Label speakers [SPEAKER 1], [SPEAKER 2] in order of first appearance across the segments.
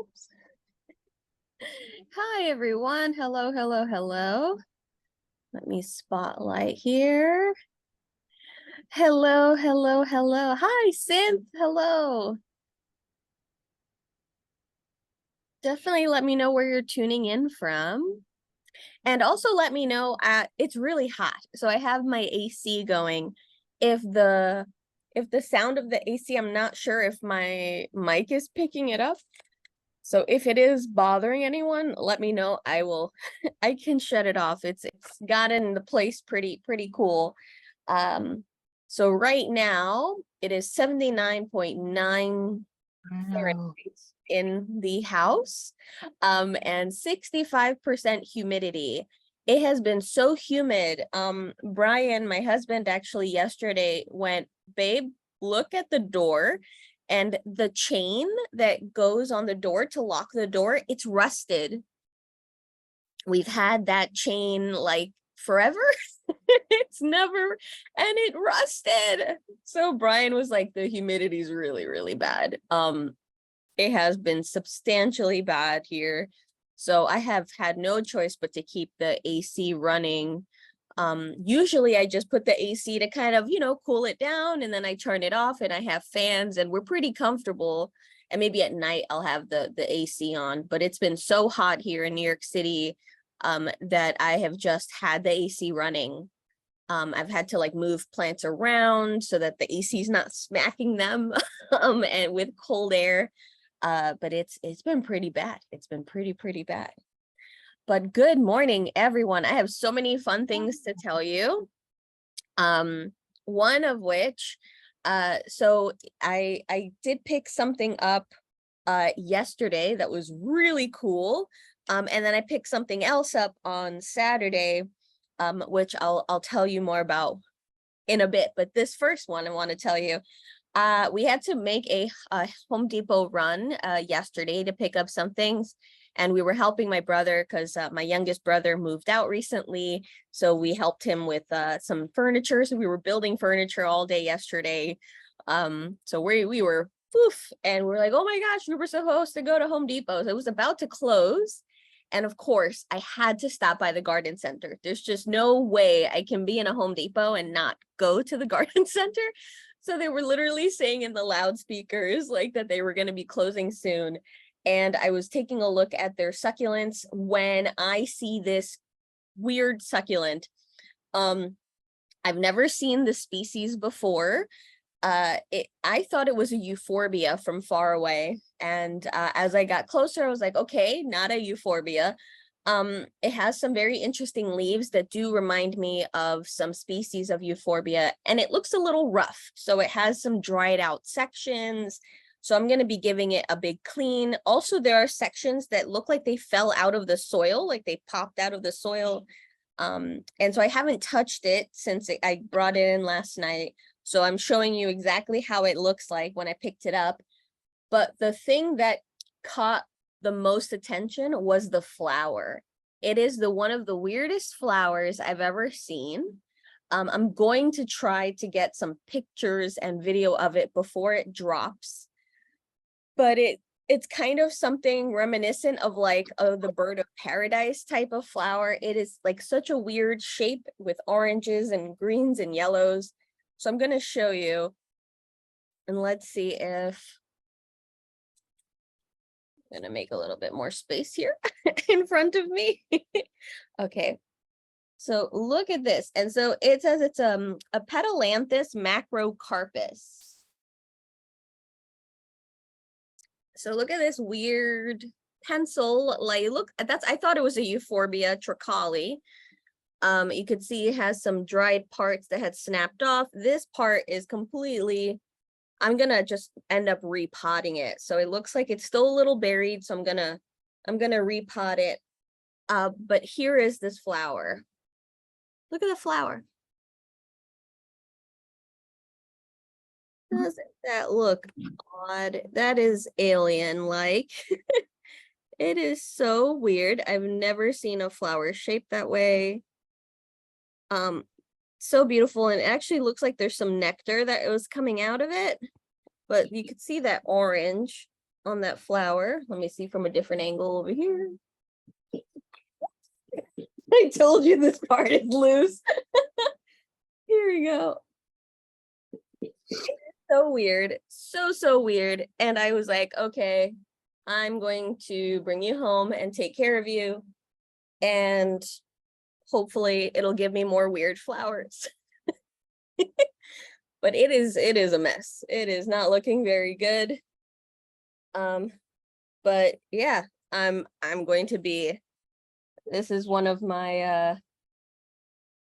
[SPEAKER 1] Oops. Hi, everyone. Hello, hello, hello. Let me spotlight here. Hello, hello, hello. Hi, Synth. Hello. Definitely let me know where you're tuning in from. And also let me know, it's really hot. So I have my AC going. If the sound of the AC, I'm not sure if my mic is picking it up. So if it is bothering anyone, let me know. I can shut it off. It's gotten the place pretty cool. So right now it is 79.9 Fahrenheit in the house, and 65% humidity. It has been so humid. Brian, my husband, actually yesterday went, babe, look at the door, and the chain that goes on the door to lock the door, it's rusted. We've had that chain like forever. It's never, and it rusted. So Brian was like, the humidity is really bad. It has been substantially bad here. So I have had no choice but to keep the AC running. Usually I just put the AC to kind of, cool it down, and then I turn it off, and I have fans, and we're pretty comfortable. And maybe at night I'll have the AC on, but it's been so hot here in New York City that I have just had the AC running. I've had to like move plants around so that the AC is not smacking them and with cold air. But it's been pretty bad. It's been pretty bad. But good morning, everyone. I have so many fun things to tell you. One of which, so I did pick something up yesterday that was really cool. And then I picked something else up on Saturday, which I'll tell you more about in a bit. But this first one I want to tell you, we had to make a Home Depot run yesterday to pick up some things, and we were helping my brother because my youngest brother moved out recently, so we helped him with some furniture. So we were building furniture all day yesterday. So we were poof, and we're like, oh my gosh, we were supposed to go to Home Depot. So it was about to close. And of course, I had to stop by the garden center. There's just no way I can be in a Home Depot and not go to the garden center. So they were literally saying in the loudspeakers like that they were going to be closing soon. And I was taking a look at their succulents when I see this weird succulent. I've never seen the species before. I thought it was a euphorbia from far away. And as I got closer, I was like, okay, not a euphorbia. It has some very interesting leaves that do remind me of some species of euphorbia, and it looks a little rough. So it has some dried out sections. So I'm going to be giving it a big clean. Also, there are sections that look like they fell out of the soil, like they popped out of the soil. And so I haven't touched it since I brought it in last night. So I'm showing you exactly how it looks like when I picked it up. But the thing that caught the most attention was the flower. It is one of the weirdest flowers I've ever seen. I'm going to try to get some pictures and video of it before it drops. But it's kind of something reminiscent of like the bird of paradise type of flower. It is like such a weird shape with oranges and greens and yellows. So I'm going to show you, and let's see if I'm going to make a little bit more space here in front of me. Okay. So look at this. And so it says it's a Petalanthus macrocarpus. So look at this weird pencil, like I thought it was a Euphorbia trichale. You could see it has some dried parts that had snapped off. This part is completely, I'm gonna just end up repotting it. So it looks like it's still a little buried. So I'm gonna repot it. But here is this flower. Look at the flower. Doesn't that look odd? That is alien-like. It is so weird. I've never seen a flower shaped that way. So beautiful, and it actually looks like there's some nectar that was coming out of it, but you could see that orange. on that flower. Let me see from a different angle over here. I told you this part is loose. Here we go. So weird, so weird. And I was like, okay, I'm going to bring you home and take care of you, and hopefully it'll give me more weird flowers. But it is a mess. It is not looking very good. But yeah, I'm going to be, this is one of my it's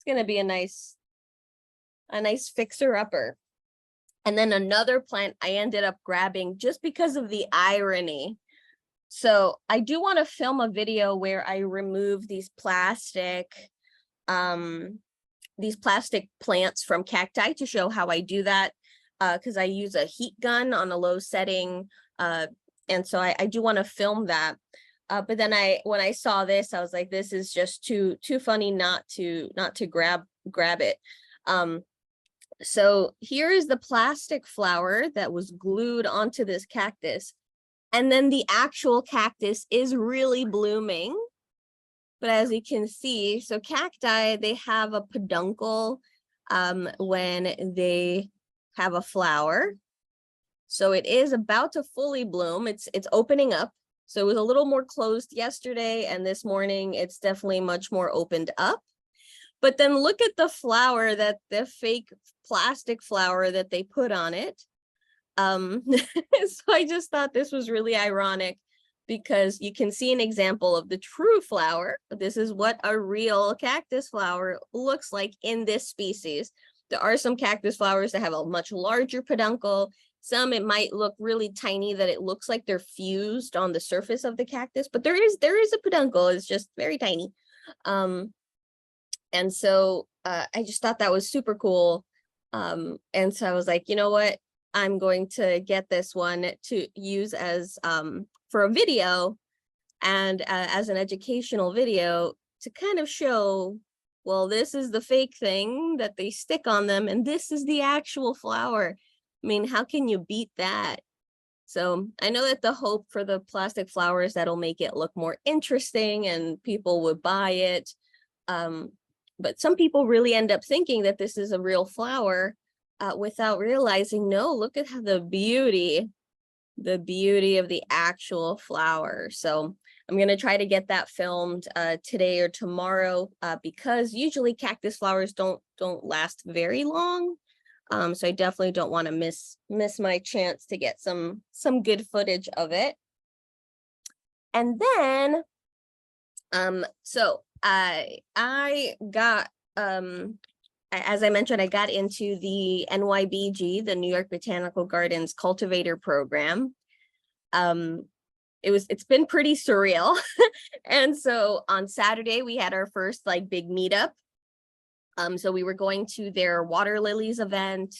[SPEAKER 1] gonna be a nice fixer-upper. And then another plant I ended up grabbing just because of the irony. So I do want to film a video where I remove these plastic plants from cacti to show how I do that, because I use a heat gun on a low setting, and so I do want to film that. But then when I saw this, I was like, this is just too funny not to grab it. So here is the plastic flower that was glued onto this cactus. And then the actual cactus is really blooming. But as you can see, so cacti, they have a peduncle when they have a flower. So it is about to fully bloom. It's opening up. So it was a little more closed yesterday, and this morning it's definitely much more opened up. But then look at the flower, that the fake plastic flower that they put on it. So I just thought this was really ironic, because you can see an example of the true flower. This is what a real cactus flower looks like in this species. There are some cactus flowers that have a much larger peduncle. Some, it might look really tiny, that it looks like they're fused on the surface of the cactus, but there is a peduncle. It's just very tiny. And so I just thought that was super cool. And so I was like, you know what? I'm going to get this one to use as for a video, and as an educational video, to kind of show, well, this is the fake thing that they stick on them, and this is the actual flower. I mean, how can you beat that? So I know that the hope for the plastic flowers, that'll make it look more interesting and people would buy it. But some people really end up thinking that this is a real flower without realizing, no, look at how the beauty of the actual flower. So I'm going to try to get that filmed today or tomorrow, because usually cactus flowers don't last very long. So I definitely don't want to miss my chance to get some good footage of it. And then so I got as I mentioned, I got into the NYBG, the New York Botanical Gardens cultivator program. It's been pretty surreal. And so on Saturday we had our first like big meetup. So we were going to their water lilies event,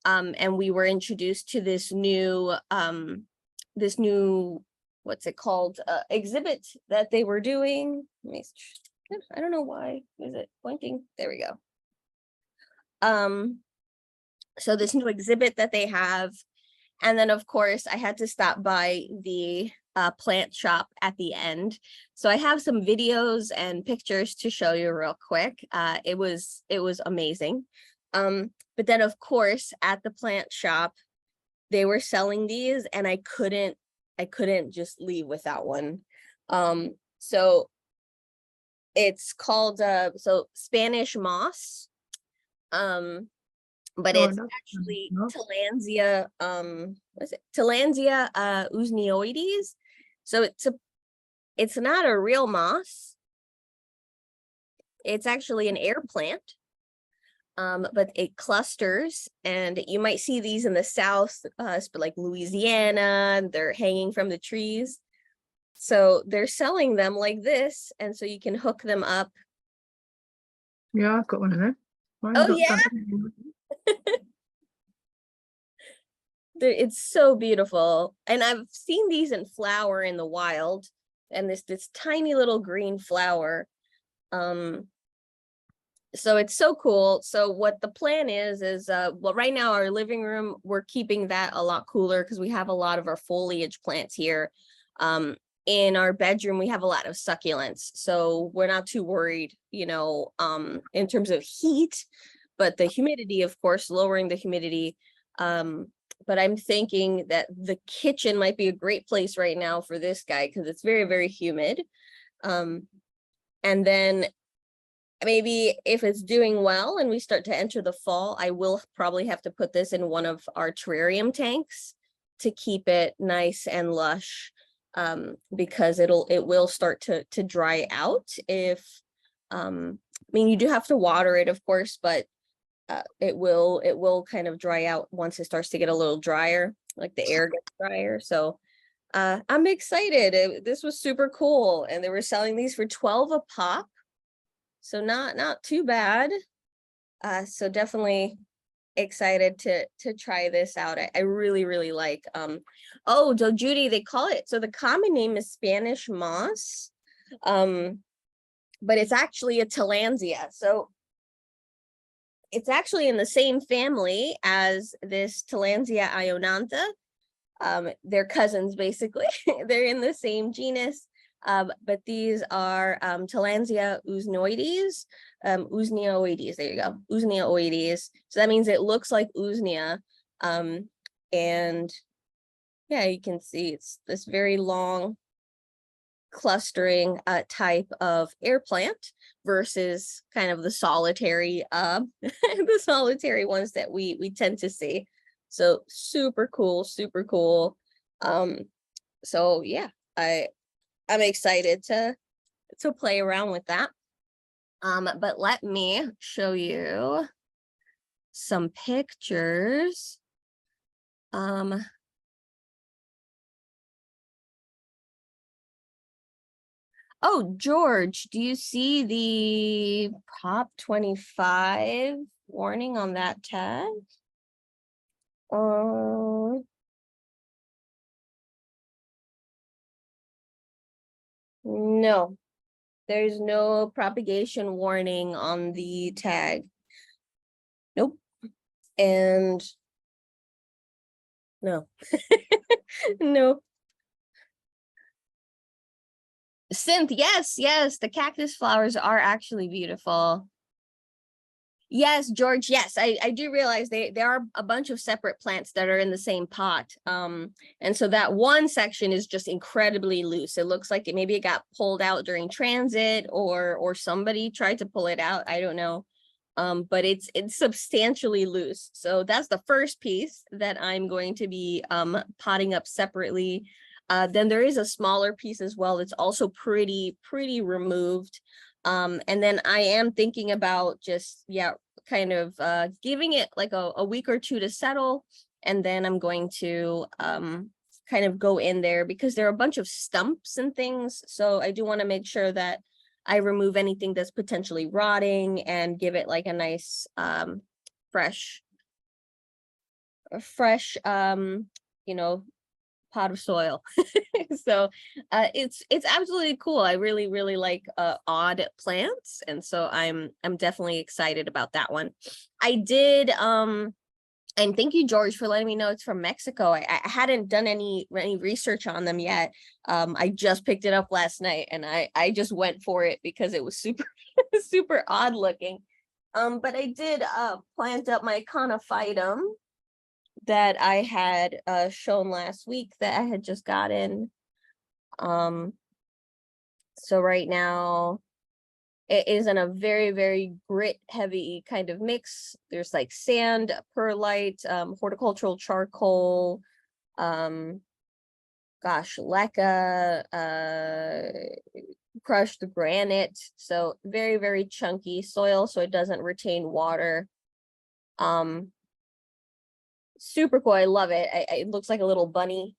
[SPEAKER 1] and we were introduced to this new what's it called, exhibit that they were doing. I don't know why is it pointing. There we go. So this new exhibit that they have, and then of course I had to stop by the plant shop at the end. So I have some videos and pictures to show you real quick. It was amazing. But then of course at the plant shop they were selling these, and I couldn't just leave without one. So it's called so Spanish moss. But it's actually Tillandsia, what is it? Tillandsia usneoides. So it's not a real moss. It's actually an air plant. But it clusters, and you might see these in the South, but like Louisiana, they're hanging from the trees. So they're selling them like this, and so you can hook them up.
[SPEAKER 2] Yeah, I've got one of them.
[SPEAKER 1] Oh yeah. It's so beautiful, and I've seen these in flower in the wild, and this tiny little green flower. So it's so cool. So what the plan is well, right now our living room, we're keeping that a lot cooler because we have a lot of our foliage plants here. In our bedroom, we have a lot of succulents, so we're not too worried, in terms of heat, but the humidity, of course, lowering the humidity. But I'm thinking that the kitchen might be a great place right now for this guy because it's very, very humid. And then maybe if it's doing well and we start to enter the fall, I will probably have to put this in one of our terrarium tanks to keep it nice and lush, because it will start to dry out if, I mean, you do have to water it, of course, but it will kind of dry out once it starts to get a little drier, like the air gets drier. So I'm excited. This was super cool, and they were selling these for 12 a pop. So not too bad. So definitely excited to try this out. I really, really like, oh, so Judy, they call it, so the common name is Spanish moss, but it's actually a tillandsia. So it's actually in the same family as this Tillandsia ionantha. They're cousins, basically. They're in the same genus. But these are Tillandsia usneoides, usneoides, there you go, usneoides. So that means it looks like usnea. And yeah, you can see it's this very long clustering type of air plant versus kind of the solitary the solitary ones that we tend to see. So super cool, super cool. So yeah, I'm excited to play around with that. But let me show you some pictures. Oh, George, do you see the Prop 25 warning on that tag? No, there's no propagation warning on the tag. Nope. And no, no. Synth, yes, the cactus flowers are actually beautiful. Yes, George, yes, I do realize there are a bunch of separate plants that are in the same pot. And so that one section is just incredibly loose. It looks like maybe it got pulled out during transit, or somebody tried to pull it out. I don't know. But it's substantially loose. So that's the first piece that I'm going to be potting up separately. Then there is a smaller piece as well that's also pretty removed. And then I am thinking about just, yeah, kind of giving it like a week or two to settle. And then I'm going to kind of go in there because there are a bunch of stumps and things. So I do want to make sure that I remove anything that's potentially rotting and give it like a nice fresh pot of soil. So it's absolutely cool. I really like odd plants, and so I'm definitely excited about that one. I did and thank you, George, for letting me know it's from Mexico. I hadn't done any research on them yet. I just picked it up last night, and I just went for it because it was super super odd looking. But I did plant up my conophytum that I had shown last week that I had just gotten. So right now it is in a very grit heavy kind of mix. There's like sand, perlite, horticultural charcoal, leca, crushed granite. So very chunky soil, so it doesn't retain water. Super cool. I love it. It looks like a little bunny.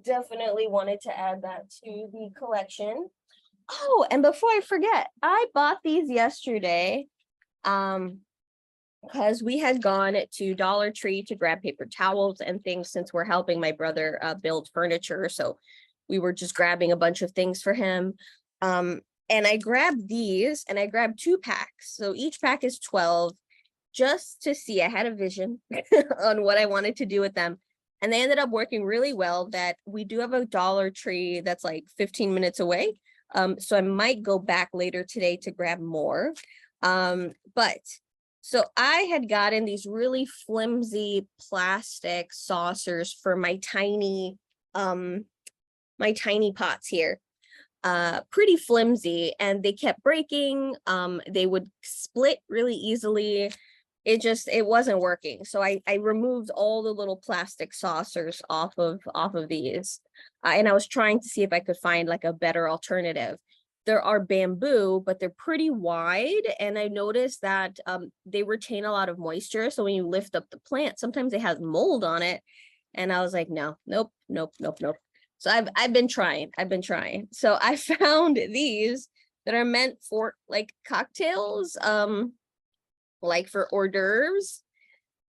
[SPEAKER 1] Definitely wanted to add that to the collection. Oh, and before I forget, I bought these yesterday because we had gone to Dollar Tree to grab paper towels and things since we're helping my brother build furniture. So we were just grabbing a bunch of things for him. and I grabbed these, and I grabbed 2 packs. So each pack is 12, just to see. I had a vision on what I wanted to do with them. And they ended up working really well. That we do have a Dollar Tree that's like 15 minutes away. So I might go back later today to grab more. But so I had gotten these really flimsy plastic saucers for my tiny pots here. Pretty flimsy, and they kept breaking. They would split really easily. It wasn't working. So I removed all the little plastic saucers off of these. And I was trying to see if I could find like a better alternative. There are bamboo, but they're pretty wide. And I noticed that they retain a lot of moisture. So when you lift up the plant, sometimes it has mold on it. And I was like, no, nope. So I've been trying. So I found these that are meant for like cocktails, like for hors d'oeuvres.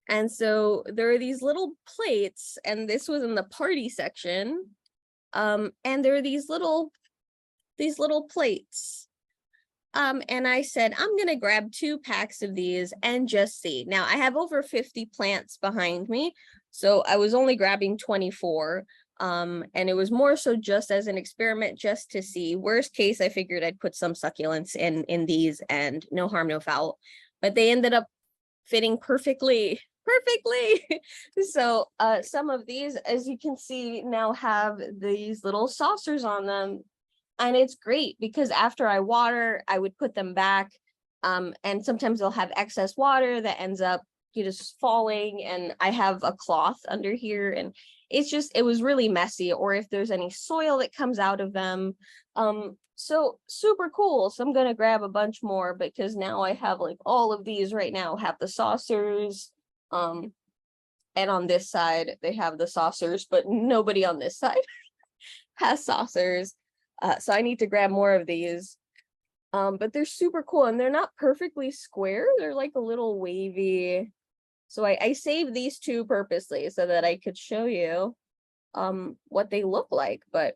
[SPEAKER 1] And so there are these little plates, and this was in the party section. And there are these little plates. And I said, I'm gonna grab 2 packs of these and just see. Now I have over 50 plants behind me, so I was only grabbing 24. And it was more so just as an experiment, just to see. Worst case, I figured I'd put some succulents in these, and no harm, no foul. But they ended up fitting perfectly. So some of these, as you can see, now have these little saucers on them. And it's great because after I water, I would put them back. And sometimes they'll have excess water that ends up just falling. And I have a cloth under here, and it was really messy. Or if there's any soil that comes out of them. So super cool. So I'm gonna grab a bunch more, because now I have like all of these right now have the saucers. And on this side they have the saucers, but nobody on this side has saucers. So I need to grab more of these. But they're super cool, and they're not perfectly square. They're like a little wavy. So I saved these 2 purposely so that I could show you what they look like, but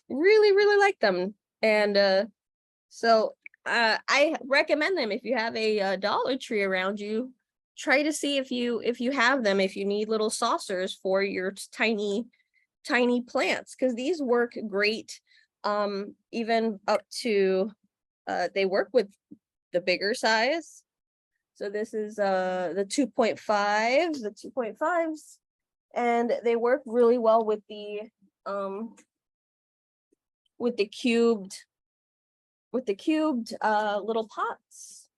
[SPEAKER 1] really like them. And so I recommend them. If you have a Dollar Tree around you, try to see if you have them, if you need little saucers for your tiny plants, because these work great. Even up to they work with the bigger size. So this is the 2.5s, and they work really well with the cubed little pots,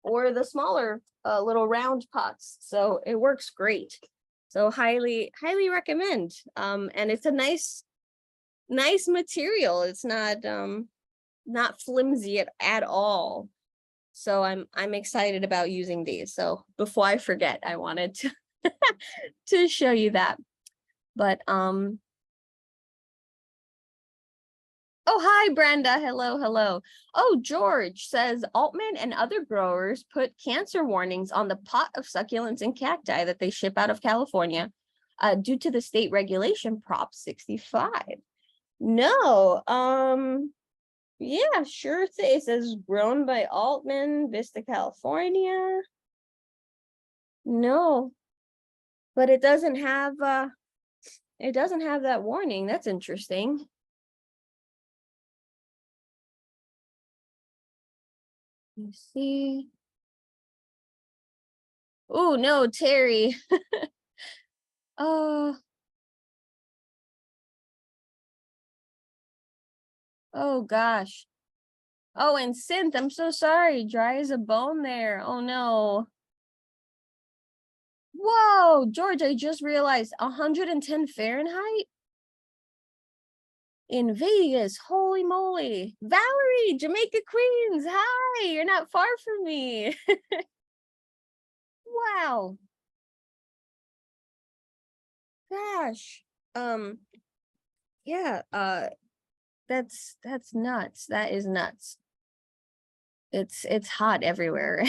[SPEAKER 1] or the smaller little round pots. So it works great. So highly recommend. And it's a nice material. It's not flimsy at all. So I'm excited about using these. So before I forget, I wanted to to show you that. But oh, hi Brenda. Hello. Oh, George says Altman and other growers put cancer warnings on the pot of succulents and cacti that they ship out of California due to the state regulation Prop 65. No, yeah, sure thing. It says grown by Altman, Vista, California. No, but it doesn't have that warning. That's interesting. You see. Oh no, Terry. Oh. Oh gosh. Oh, and Synth, I'm so sorry. Dry as a bone there. Oh no. Whoa, George, I just realized 110 Fahrenheit in Vegas. Holy moly. Valerie, Jamaica Queens. Hi, you're not far from me. Wow. Gosh. Yeah, that's nuts. That is nuts. It's hot everywhere.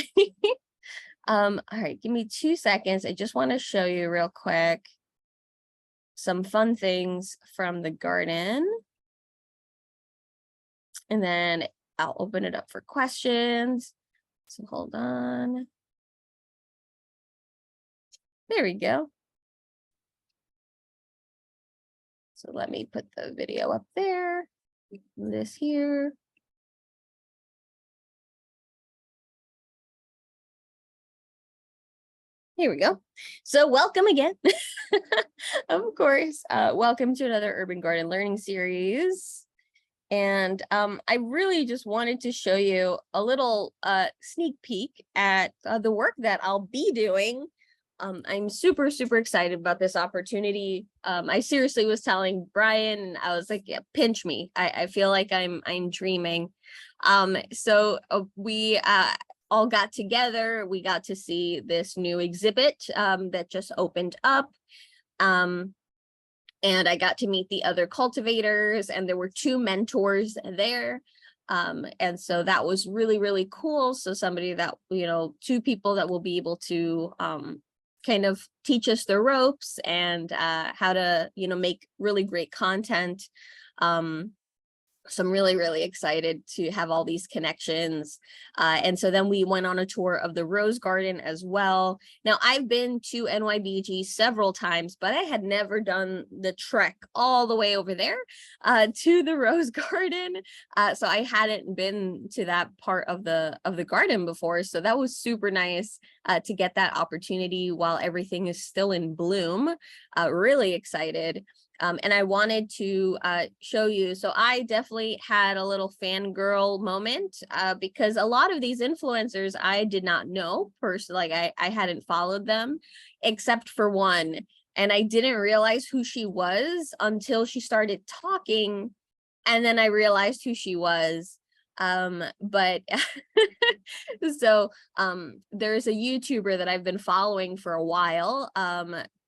[SPEAKER 1] All right, give me 2 seconds. I just want to show you real quick some fun things from the garden. And then I'll open it up for questions. So hold on. There we go. So let me put the video up there. This here. Here we go. So welcome again. Of course, welcome to another Urban Garden Learning Series. And I really just wanted to show you a little sneak peek at the work that I'll be doing. I'm super, super excited about this opportunity. I seriously was telling Brian, I was like, yeah, pinch me. I feel like I'm dreaming. So we all got together. We got to see this new exhibit that just opened up. And I got to meet the other cultivators, and there were 2 mentors there. And so that was really, really cool. So somebody that, 2 people that will be able to kind of teach us the ropes and how to, make really great content. So I'm really, really excited to have all these connections. And so then we went on a tour of the Rose Garden as well. Now, I've been to NYBG several times, but I had never done the trek all the way over there to the Rose Garden. So I hadn't been to that part of the garden before. So that was super nice to get that opportunity while everything is still in bloom. Really excited. And I wanted to show you, so I definitely had a little fangirl moment because a lot of these influencers I did not know personally, like I hadn't followed them except for one. And I didn't realize who she was until she started talking. And then I realized who she was. But so there's a YouTuber that I've been following for a while.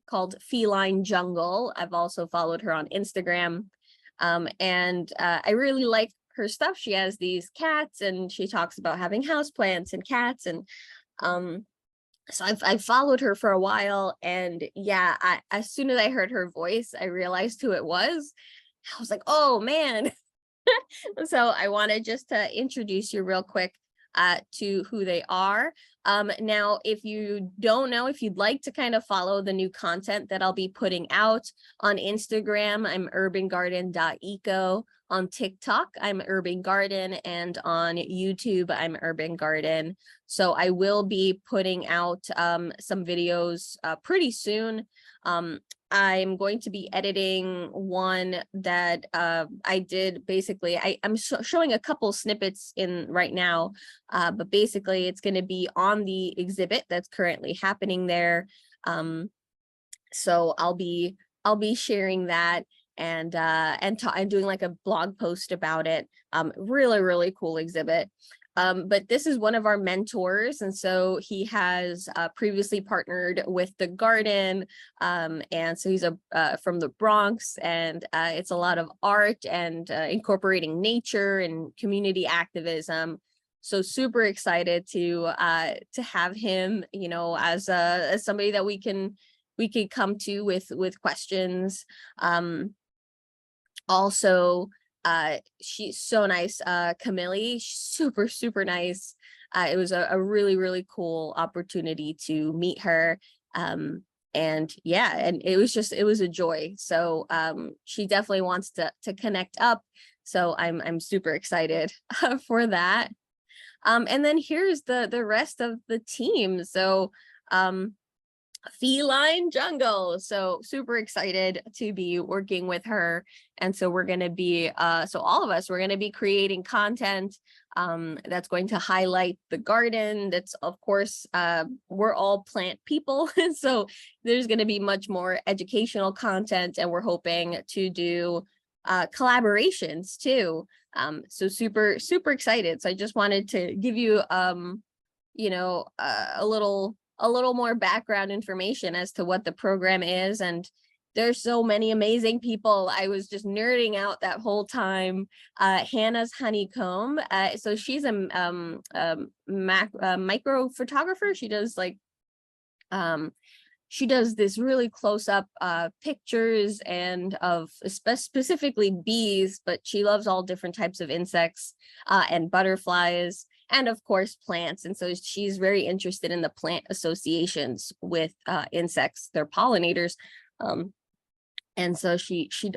[SPEAKER 1] Called Feline Jungle. I've also followed her on Instagram. And I really like her stuff. She has these cats and she talks about having houseplants and cats. And so I've followed her for a while. And yeah, as soon as I heard her voice, I realized who it was. I was like, oh man. So I wanted just to introduce you real quick to who they are. Now, if you don't know, if you'd like to kind of follow the new content that I'll be putting out on Instagram, I'm urbangarden.eco. On TikTok, I'm Urban Garden, and on YouTube, I'm Urban Garden. So I will be putting out some videos pretty soon. I'm going to be editing one that I did basically. I'm showing a couple snippets in right now, but basically it's going to be on the exhibit that's currently happening there. So I'll be sharing that and doing like a blog post about it. Really, really cool exhibit. But this is one of our mentors. And so he has previously partnered with the garden. And so he's from the Bronx, and it's a lot of art and incorporating nature and community activism. So super excited to have him, as somebody that we can come to with questions. Also, she's so nice. Camille, super, super nice. It was a really, really cool opportunity to meet her. And yeah, and it was a joy. So she definitely wants to connect up. So I'm super excited for that. And then here's the rest of the team. So Feline Jungle. So super excited to be working with her. And so we're going to be, so all of us, we're going to be creating content that's going to highlight the garden. That's, of course, we're all plant people. So there's going to be much more educational content, and we're hoping to do collaborations too. So super, super excited. So I just wanted to give you, a little more background information as to what the program is. And there's so many amazing people. I was just nerding out that whole time. Hannah's Honeycomb. So she's a micro photographer. She does like she does this really close up pictures and of specifically bees, but she loves all different types of insects and butterflies, and of course plants. And so she's very interested in the plant associations with insects, they're pollinators. And so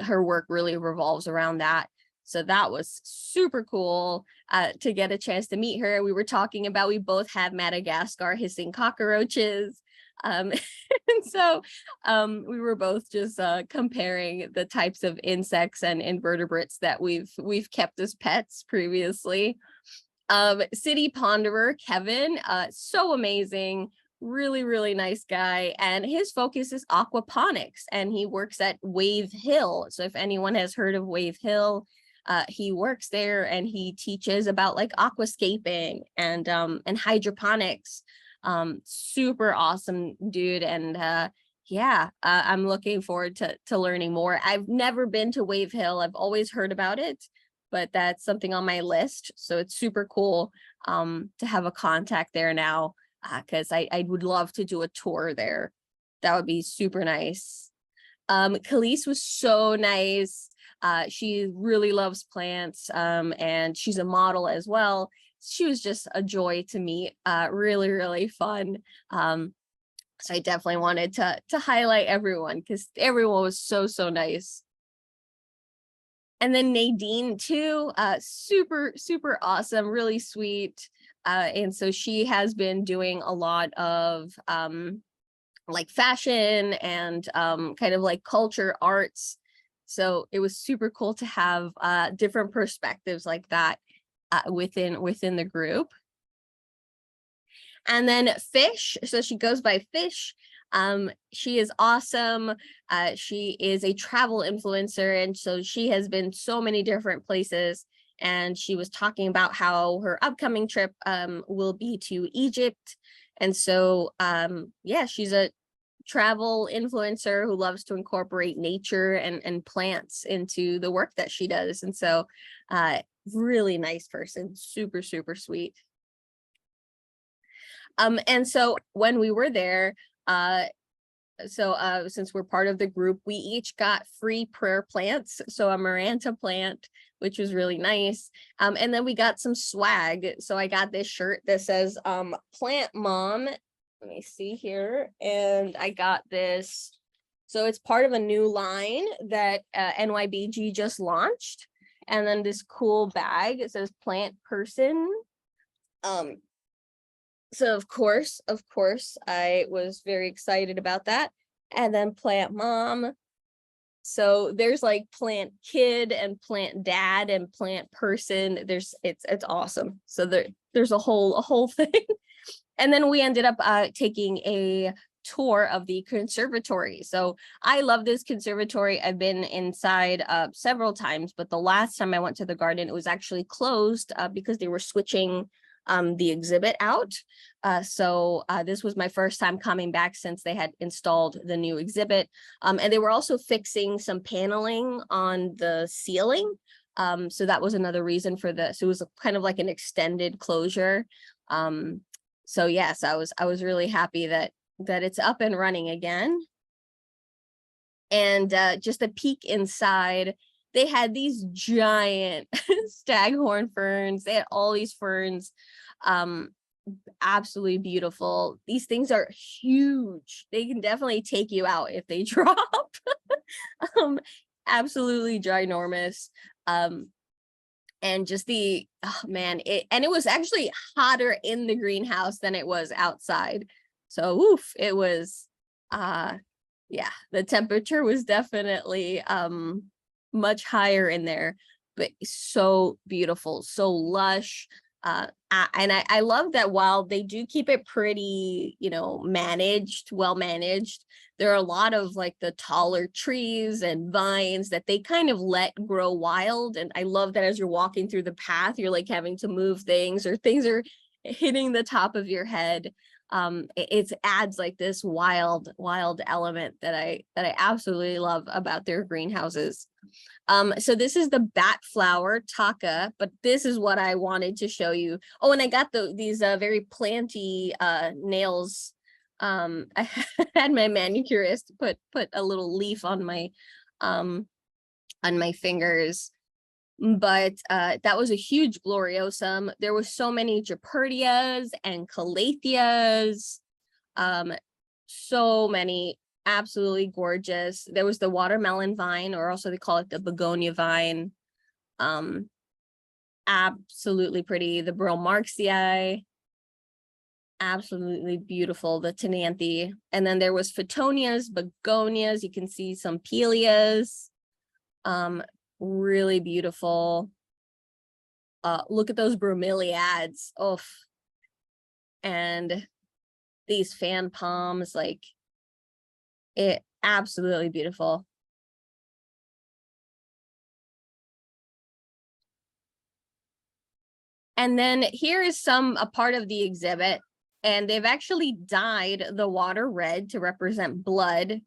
[SPEAKER 1] her work really revolves around that. So that was super cool to get a chance to meet her. We were talking about, we both have Madagascar hissing cockroaches. And so we were both just comparing the types of insects and invertebrates that we've kept as pets previously. City ponderer Kevin, so amazing, really, really nice guy. And his focus is aquaponics, and he works at Wave Hill. So if anyone has heard of Wave Hill, he works there and he teaches about like aquascaping and hydroponics. Super awesome dude. And yeah, I'm looking forward to learning more. I've never been to Wave Hill. I've always heard about it, but that's something on my list. So it's super cool to have a contact there now, because I would love to do a tour there. That would be super nice. Khalees was so nice. She really loves plants, and she's a model as well. She was just a joy to meet, really, really fun. So I definitely wanted to highlight everyone because everyone was so, so nice. And then Nadine too, super, super awesome, really sweet. And so she has been doing a lot of like fashion and kind of like culture arts. So it was super cool to have different perspectives like that within the group. And then Fish, so she goes by Fish. She is awesome. She is a travel influencer, and so she has been so many different places. And she was talking about how her upcoming trip will be to Egypt. And so yeah, she's a travel influencer who loves to incorporate nature and plants into the work that she does. And so really nice person, super, super sweet. And so when we were there, since we're part of the group, we each got free prayer plants. So a Maranta plant, which was really nice. And then we got some swag. So I got this shirt that says Plant Mom. Let me see here. And I got this. So it's part of a new line that NYBG just launched. And then this cool bag, it says Plant Person. So of course, I was very excited about that. And then Plant Mom. So there's like Plant Kid and Plant Dad and Plant Person. It's awesome. So there's a whole thing. And then we ended up taking a tour of the conservatory. So I love this conservatory. I've been inside several times, but the last time I went to the garden, it was actually closed because they were switching the exhibit out. So this was my first time coming back since they had installed the new exhibit. And they were also fixing some paneling on the ceiling. So that was another reason for this. It was kind of like an extended closure. So yes, I was really happy that it's up and running again. And just a peek inside, they had these giant staghorn ferns. They had all these ferns, absolutely beautiful. These things are huge. They can definitely take you out if they drop. Absolutely ginormous. And just it was actually hotter in the greenhouse than it was outside. So it was yeah, the temperature was definitely much higher in there, but so beautiful, so lush. And I love that while they do keep it pretty, well managed, there are a lot of like the taller trees and vines that they kind of let grow wild. And I love that as you're walking through the path, you're like having to move things, or things are hitting the top of your head. It adds like this wild element that I absolutely love about their greenhouses. So this is the bat flower Taka, but this is what I wanted to show you. Oh, and I got these very planty nails I had my manicurist put a little leaf um on my fingers, but that was a huge gloriosum. There was so many Geperdias and Calatheas, um, so many, absolutely gorgeous. There was the watermelon vine, or also they call it the begonia vine. Um, Absolutely pretty. The Brommarxii, absolutely beautiful. The Tenanthe, and then there was Phoetonias, begonias. You can see some Pelias, really beautiful. Look at those bromeliads. Oh, and these fan palms, like it, absolutely beautiful. And then here is a part of the exhibit, and they've actually dyed the water red to represent blood.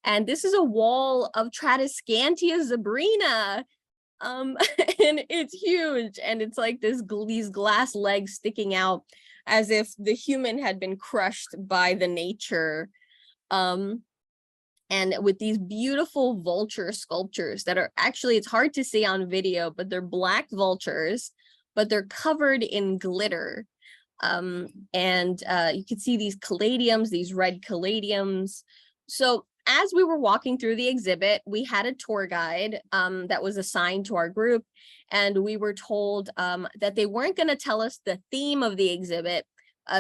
[SPEAKER 1] And this is a wall of Tradescantia zebrina. And it's huge, and it's like these glass legs sticking out as if the human had been crushed by the nature. And with these beautiful vulture sculptures that are actually, it's hard to see on video, but they're black vultures, but they're covered in glitter. And you can see these caladiums, these red caladiums. So as we were walking through the exhibit, we had a tour guide that was assigned to our group, and we were told that they weren't going to tell us the theme of the exhibit.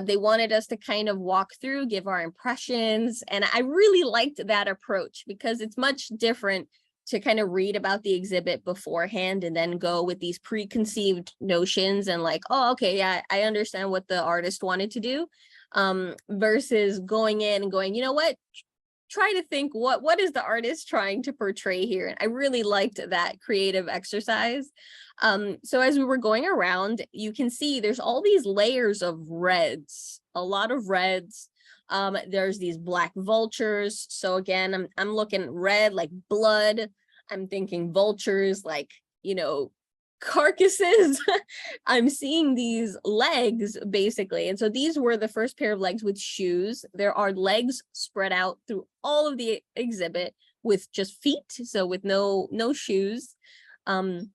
[SPEAKER 1] They wanted us to kind of walk through, give our impressions, and I really liked that approach because it's much different to kind of read about the exhibit beforehand and then go with these preconceived notions and like, oh, okay, yeah, I understand what the artist wanted to do, versus going in and going, you know what, try to think what is the artist trying to portray here. And I really liked that creative exercise. So as we were going around, you can see there's all these layers of reds, a lot of reds. There's these black vultures. So again, I'm looking red like blood. I'm thinking vultures like, you know, carcasses. I'm seeing these legs basically. And so these were the first pair of legs with shoes. There are legs spread out through all of the exhibit with just feet, so with no shoes. And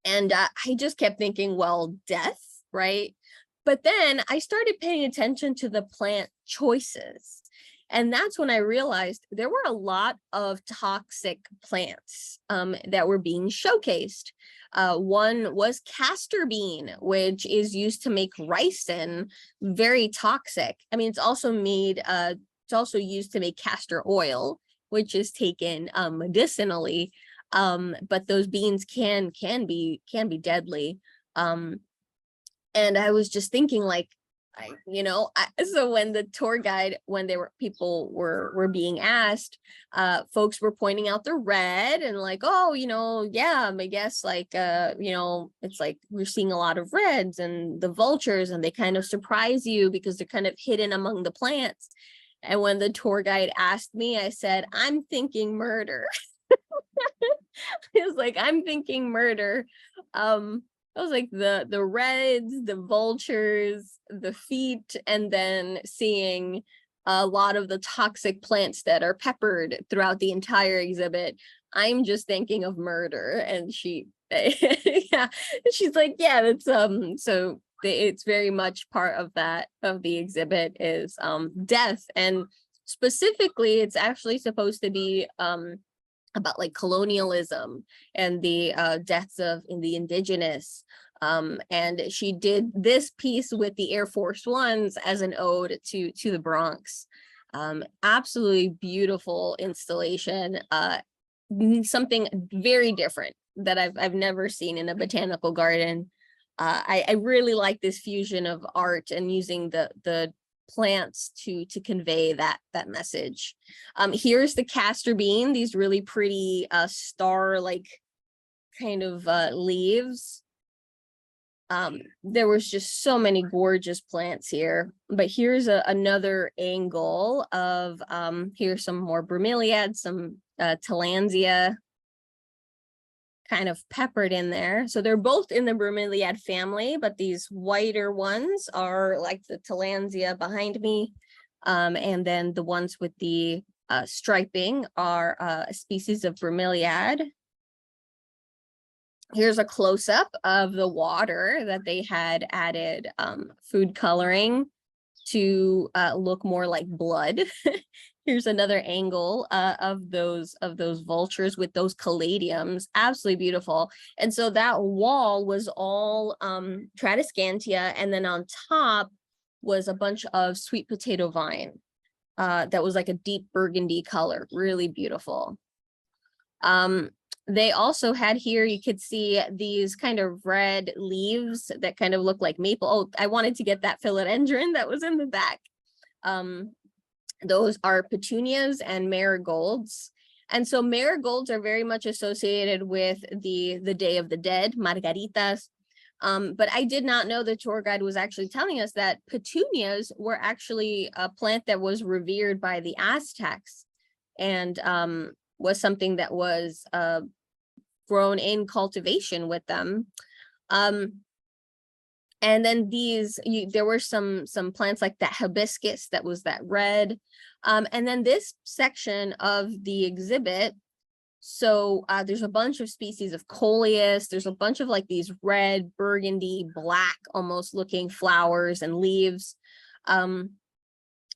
[SPEAKER 1] I just kept thinking, well, death, right? But then I started paying attention to the plant choices. And that's when I realized there were a lot of toxic plants that were being showcased. One was castor bean, which is used to make ricin, very toxic. I mean, it's also used to make castor oil, which is taken medicinally. But those beans can be deadly. And I was just thinking, like, so when the tour guide, when people were being asked, folks were pointing out the red and like, oh, yeah, I guess like, it's like we're seeing a lot of reds and the vultures, and they kind of surprise you because they're kind of hidden among the plants. And when the tour guide asked me, I said, I'm thinking murder. It was like, I'm thinking murder. I was like the reds, the vultures, the feet, and then seeing a lot of the toxic plants that are peppered throughout the entire exhibit. I'm just thinking of murder. And yeah, she's like, yeah, that's so it's very much part of the exhibit is death. And specifically, it's actually supposed to be about like colonialism and the deaths of the indigenous. And she did this piece with the Air Force Ones as an ode to the Bronx. Absolutely beautiful installation. Something very different that I've never seen in a botanical garden. I really like this fusion of art and using the plants to convey that message. Here's the castor bean, these really pretty star like kind of leaves. There was just so many gorgeous plants here, but here's another angle of here's some more bromeliads, some tillandsia kind of peppered in there. So they're both in the bromeliad family, but these whiter ones are like the tillandsia behind me. And then the ones with the striping are a species of bromeliad. Here's a close-up of the water that they had added food coloring to look more like blood. Here's another angle of those vultures with those caladiums. Absolutely beautiful. And so that wall was all Tradescantia, and then on top was a bunch of sweet potato vine that was like a deep burgundy color, really beautiful. They also had here, you could see these kind of red leaves that kind of look like maple. Oh, I wanted to get that philodendron that was in the back. Those are petunias and marigolds. And so marigolds are very much associated with the Day of the Dead, margaritas. But I did not know the tour guide was actually telling us that petunias were actually a plant that was revered by the Aztecs, and was something that was grown in cultivation with them. And then there were some plants like that hibiscus that was that red. And then this section of the exhibit, so there's a bunch of species of coleus. There's a bunch of like these red, burgundy, black almost looking flowers and leaves.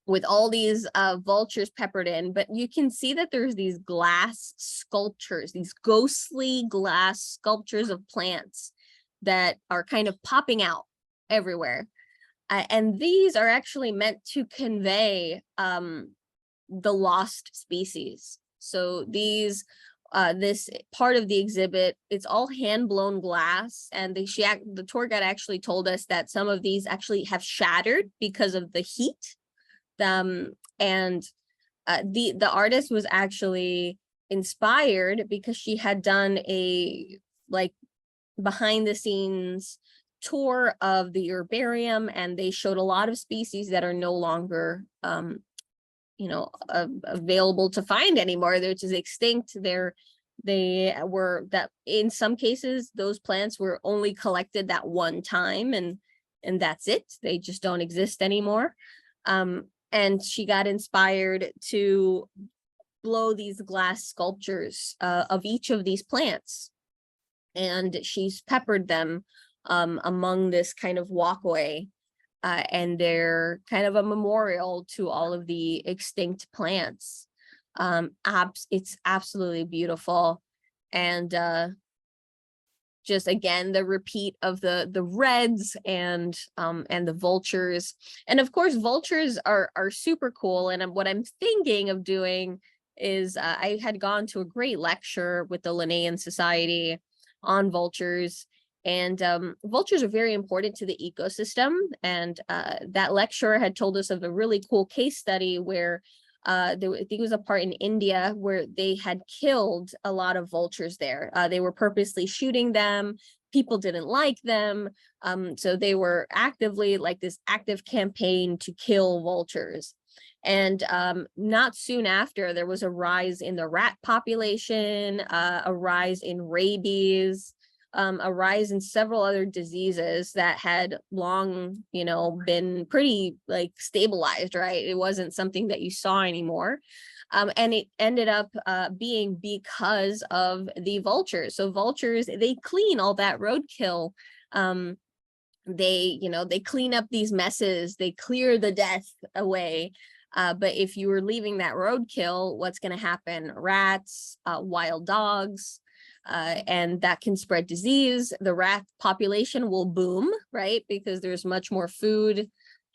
[SPEAKER 1] With all these vultures peppered in, but you can see that there's these glass sculptures, these ghostly glass sculptures of plants that are kind of popping out everywhere. And these are actually meant to convey the lost species. So this part of the exhibit, it's all hand-blown glass, and the tour guide actually told us that some of these actually have shattered because of the heat. The artist was actually inspired because she had done a like behind the scenes tour of the herbarium, and they showed a lot of species that are no longer available to find anymore. They're just extinct. They were that in some cases those plants were only collected that one time, and that's it. They just don't exist anymore. And she got inspired to blow these glass sculptures of each of these plants. And she's peppered them among this kind of walkway. And they're kind of a memorial to all of the extinct plants. It's absolutely beautiful. And just again the repeat of the reds and the vultures. And of course vultures are super cool, and what I'm thinking of doing is I had gone to a great lecture with the Linnaean Society on vultures, and vultures are very important to the ecosystem. And that lecturer had told us of a really cool case study where I think it was a part in India where they had killed a lot of vultures there. They were purposely shooting them. People didn't like them. So they were actively like this active campaign to kill vultures. And not soon after, there was a rise in the rat population, a rise in rabies, a rise in several other diseases that had long, been pretty like stabilized, right? It wasn't something that you saw anymore. And it ended up being because of the vultures. So vultures, they clean all that roadkill. They clean up these messes, they clear the death away. But if you were leaving that roadkill, what's going to happen? Rats, wild dogs, and that can spread disease. The rat population will boom, right? Because there's much more food.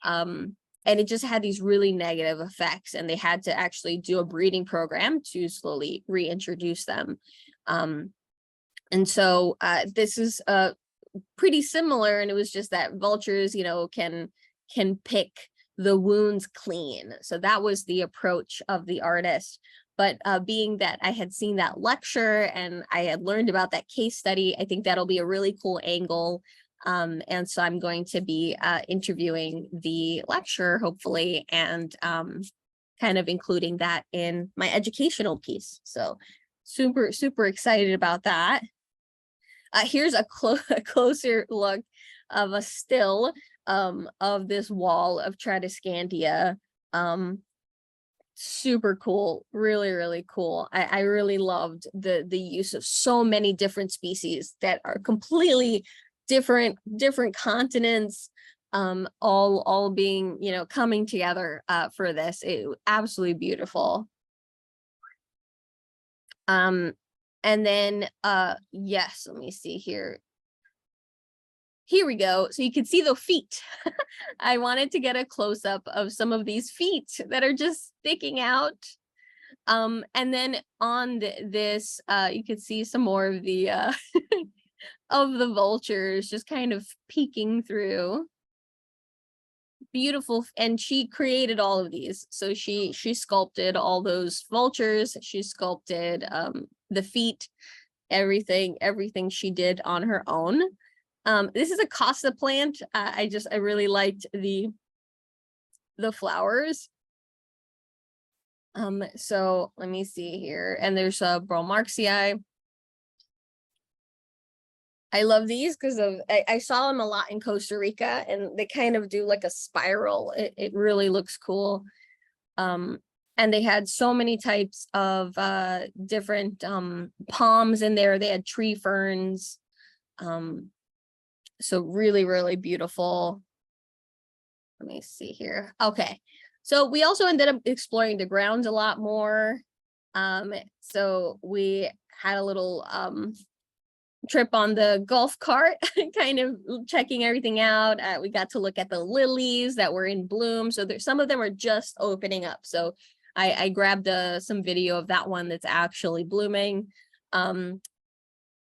[SPEAKER 1] And it just had these really negative effects, and they had to actually do a breeding program to slowly reintroduce them. And so this is pretty similar, and it was just that vultures, can pick the wounds clean. So that was the approach of the artist. But being that I had seen that lecture and I had learned about that case study, I think that'll be a really cool angle. And so I'm going to be interviewing the lecturer, hopefully, and kind of including that in my educational piece. So super, super excited about that. Here's a closer look of a still of this wall of Tradescantia. Super cool, really, really cool. I really loved the use of so many different species that are completely different continents, all being, coming together for this. It absolutely beautiful. And then yes, let me see here. Here we go. So you can see the feet. I wanted to get a close up of some of these feet that are just sticking out. And then on this, you can see some more of the of the vultures just kind of peeking through. Beautiful, and she created all of these. So she sculpted all those vultures. She sculpted the feet, everything she did on her own. This is a Casa plant. I really liked the flowers. So let me see here. And there's a Bromarxii. I love these because I saw them a lot in Costa Rica, and they kind of do like a spiral. It really looks cool. And they had so many types of different palms in there. They had tree ferns. So really, really beautiful. Let me see here. Okay. So we also ended up exploring the grounds a lot more. So we had a little trip on the golf cart, kind of checking everything out. We got to look at the lilies that were in bloom. So there's some of them are just opening up. So I grabbed some video of that one that's actually blooming.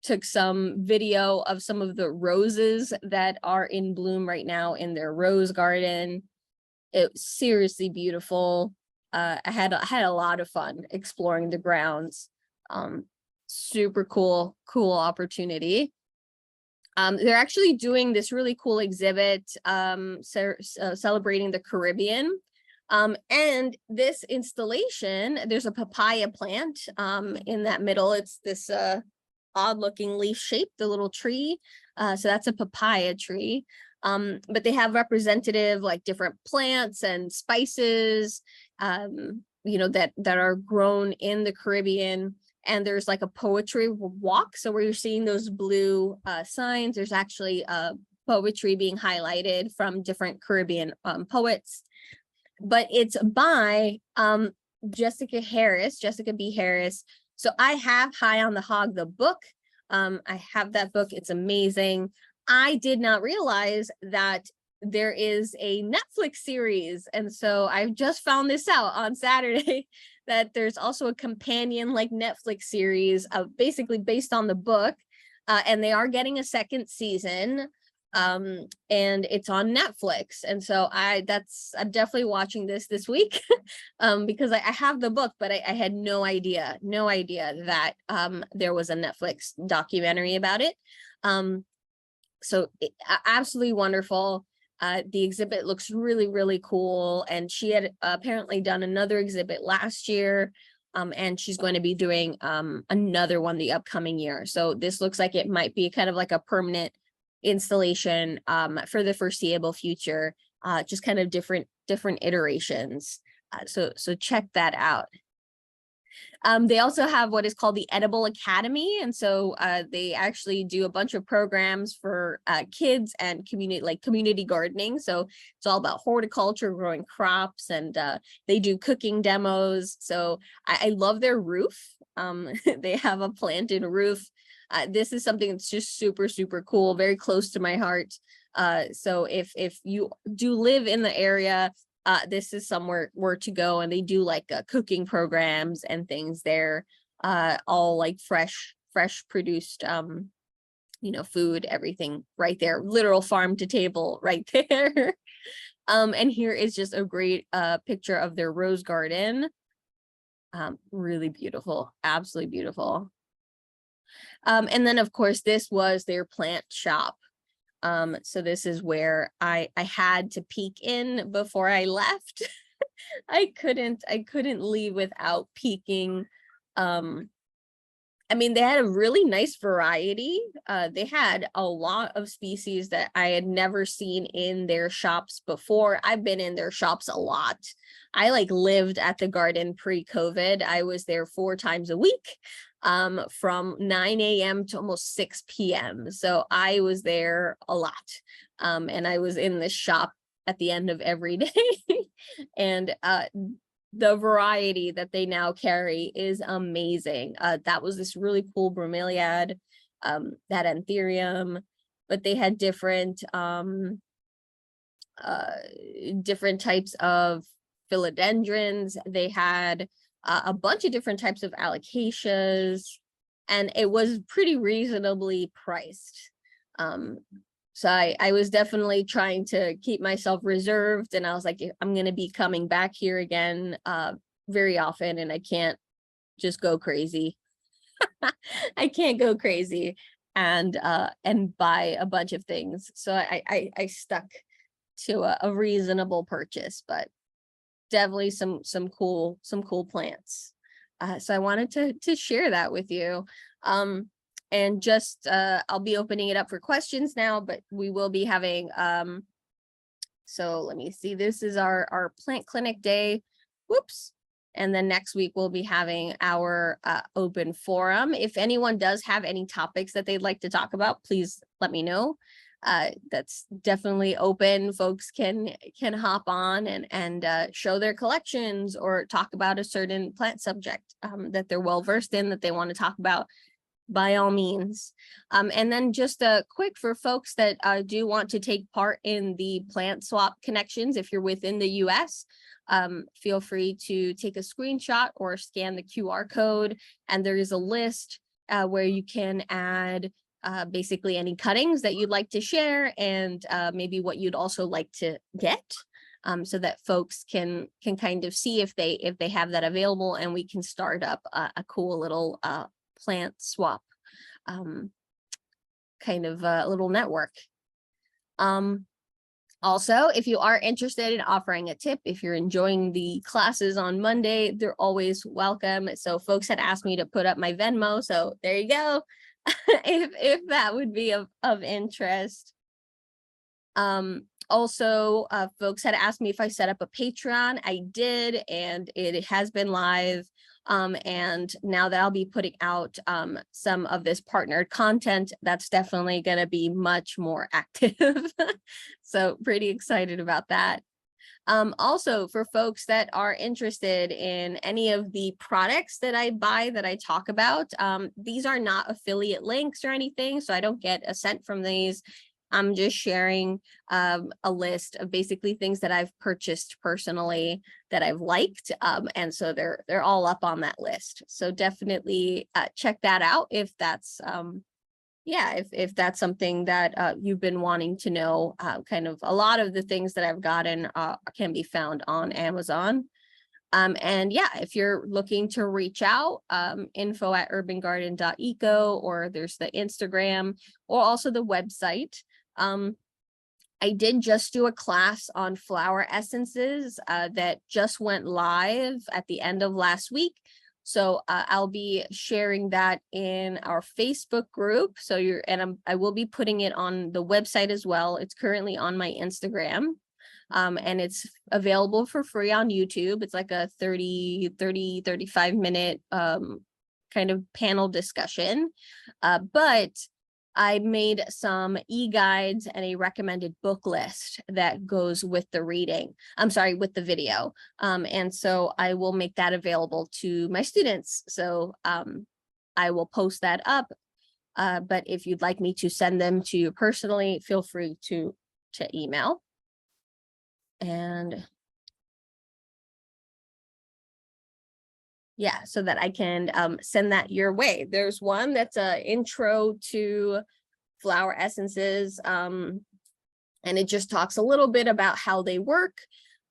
[SPEAKER 1] Took some video of some of the roses that are in bloom right now in their rose garden. It was seriously beautiful. I had a lot of fun exploring the grounds. Super cool opportunity. They're actually doing this really cool exhibit celebrating the Caribbean. And this installation, there's a papaya plant in that middle. It's this odd looking leaf shape, the little tree. So that's a papaya tree. But they have representative like different plants and spices, that are grown in the Caribbean. And there's like a poetry walk. So where you're seeing those blue signs, there's actually poetry being highlighted from different Caribbean poets. But it's by Jessica B. Harris. So I have High on the Hog, the book. I have that book. It's amazing. I did not realize that there is a Netflix series. And so I just found this out on Saturday that there's also a companion like Netflix series basically based on the book. And they are getting a second season. And it's on Netflix. And so I'm definitely watching this week because I have the book, but I had no idea that there was a Netflix documentary about it. So absolutely wonderful. The exhibit looks really, really cool. And she had apparently done another exhibit last year. And she's going to be doing another one the upcoming year. So this looks like it might be kind of like a permanent installation for the foreseeable future, just kind of different iterations. So check that out. They also have what is called the Edible Academy. And so they actually do a bunch of programs for kids and community gardening. So it's all about horticulture, growing crops, and they do cooking demos. So I love their roof. They have a planted roof. This is something that's just super, super cool, very close to my heart. So if you do live in the area, this is somewhere where to go, and they do like cooking programs and things there, all like fresh produced, food, everything right there, literal farm to table right there. And here is just a great picture of their rose garden. Really beautiful, absolutely beautiful. And then of course this was their plant shop. So this is where I had to peek in before I left. I couldn't leave without peeking I mean, they had a really nice variety. They had a lot of species that I had never seen in their shops before. I've been in their shops a lot. I like lived at the garden pre-COVID. I was there 4 times a week, from 9 a.m. to almost 6 p.m. So I was there a lot. And I was in this shop at the end of every day. And the variety that they now carry is amazing. That was this really cool bromeliad, that anthurium, but they had different types of philodendrons. They had a bunch of different types of alocasias, and it was pretty reasonably priced. So I was definitely trying to keep myself reserved, and I was like, I'm going to be coming back here again very often, and I can't just go crazy. I can't go crazy and buy a bunch of things. So I stuck to a reasonable purchase, but definitely some cool plants. So I wanted to share that with you. And just I'll be opening it up for questions now, but we will be having so let me see, this is our plant clinic day. Whoops. And then next week we'll be having our open forum. If anyone does have any topics that they'd like to talk about, please let me know. That's definitely open. Folks can hop on and show their collections or talk about a certain plant subject that they're well versed in, that they want to talk about, by all means. And then just a quick for folks that do want to take part in the plant swap connections, if you're within the US, feel free to take a screenshot or scan the QR code, and there is a list where you can add basically any cuttings that you'd like to share, and maybe what you'd also like to get, so that folks can kind of see if they have that available, and we can start up a cool little plant swap kind of a little network. Also, if you are interested in offering a tip, if you're enjoying the classes on Monday, they're always welcome. So folks had asked me to put up my Venmo, so there you go. if that would be of interest. Also, folks had asked me if I set up a Patreon. I did, and it has been live. And now that I'll be putting out some of this partnered content, that's definitely going to be much more active. So pretty excited about that. Also, for folks that are interested in any of the products that I buy, that I talk about, these are not affiliate links or anything, so I don't get a cent from these. I'm just sharing a list of basically things that I've purchased personally that I've liked, and so they're all up on that list. So definitely check that out if that's if that's something that you've been wanting to know. Kind of a lot of the things that I've gotten can be found on Amazon. And yeah, if you're looking to reach out, info@urbangarden.eco, or there's the Instagram, or also the website. I did just do a class on flower essences that just went live at the end of last week. So I'll be sharing that in our Facebook group. So I will be putting it on the website as well. It's currently on my Instagram. And it's available for free on YouTube. It's like a 35 minute kind of panel discussion. But I made some e-guides and a recommended book list that goes with the reading. I'm sorry, with the video. And so I will make that available to my students. So I will post that up. But if you'd like me to send them to you personally, feel free to email. And yeah, so that I can send that your way. There's one that's an intro to flower essences, and it just talks a little bit about how they work,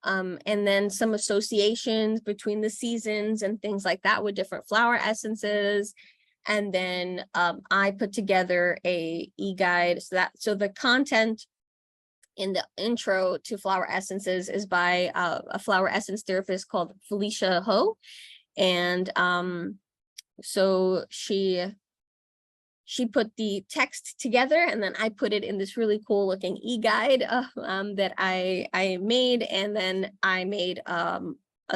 [SPEAKER 1] and then some associations between the seasons and things like that with different flower essences. And then I put together a e-guide, so the content in the intro to flower essences is by a flower essence therapist called Felicia Ho. And so she put the text together, and then I put it in this really cool looking e-guide that I made, and then I made a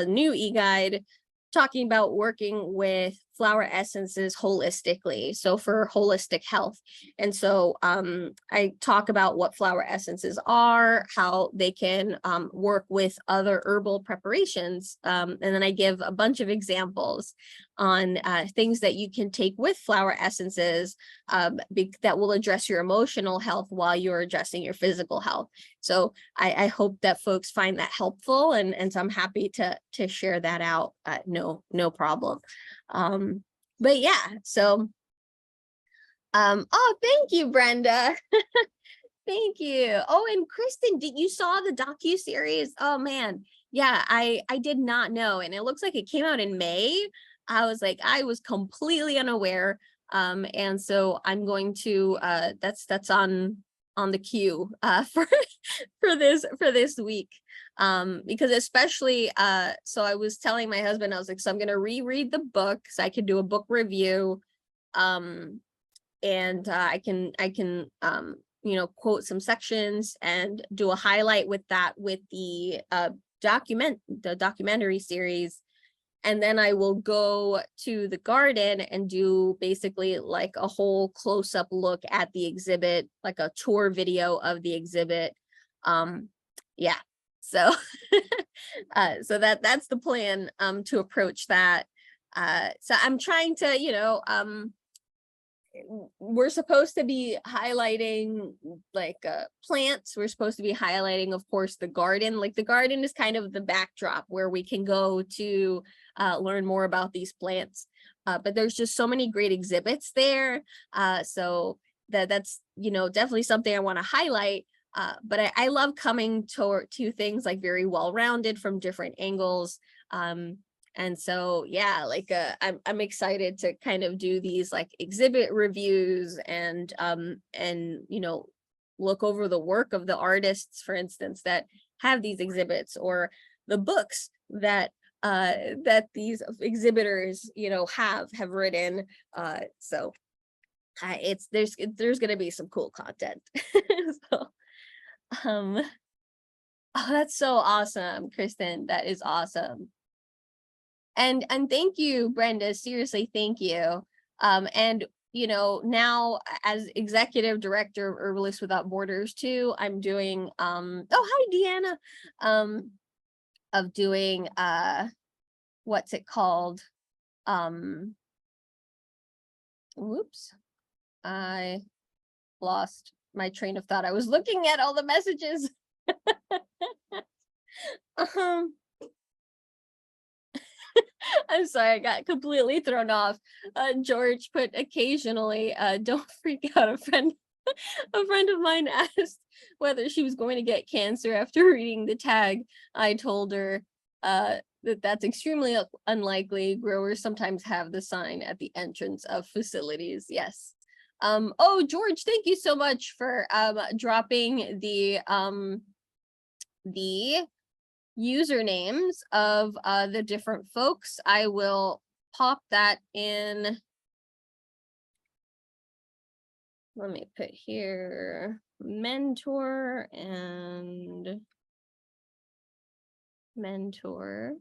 [SPEAKER 1] new e-guide talking about working with flower essences holistically, so for holistic health. And so I talk about what flower essences are, how they can work with other herbal preparations, and then I give a bunch of examples on things that you can take with flower essences that will address your emotional health while you're addressing your physical health. So I hope that folks find that helpful, and so I'm happy to share that out. No problem. But yeah, so oh, thank you, Brenda. Thank you. Oh, and Kristen, did you saw the docu-series? Oh man, yeah, I did not know, and it looks like it came out in May. I was completely unaware. And so I'm going to that's on the queue for this week. Because especially so I was telling my husband, I was like, so I'm gonna reread the book so I can do a book review. And I can quote some sections and do a highlight with that with the documentary series. And then I will go to the garden and do basically like a whole close-up look at the exhibit, like a tour video of the exhibit. Yeah, so so that's the plan to approach that. So I'm trying to, we're supposed to be highlighting like plants. We're supposed to be highlighting, of course, the garden. Like the garden is kind of the backdrop where we can go to learn more about these plants. But there's just so many great exhibits there. So that's definitely something I want to highlight. But I love coming to things like very well-rounded from different angles. And so, yeah, like I'm excited to kind of do these like exhibit reviews and look over the work of the artists, for instance, that have these exhibits, or the books that these exhibitors have written. So there's going to be some cool content. So oh, that's so awesome, Kristen. That is awesome. And thank you, Brenda. Seriously, thank you. And now as executive director of Herbalists Without Borders too, I'm doing oh, hi Deanna. Of doing what's it called? Whoops. I lost my train of thought. I was looking at all the messages. I'm sorry, I got completely thrown off. George put occasionally, don't freak out. A friend of mine asked whether she was going to get cancer after reading the tag. I told her that's extremely unlikely. Growers sometimes have the sign at the entrance of facilities. Yes. Oh, George, thank you so much for dropping the usernames of the different folks. I will pop that in. Let me put here mentor and mentor.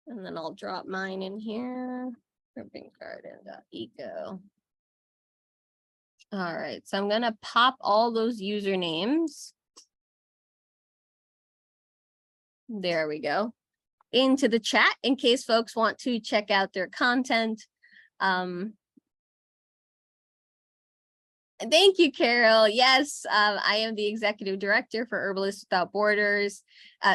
[SPEAKER 1] And then I'll drop mine in here. urbangarden.eco. All right, so I'm gonna pop all those usernames. There we go. Into the chat in case folks want to check out their content. Thank you, Carol. Yes, I am the executive director for Herbalists Without Borders.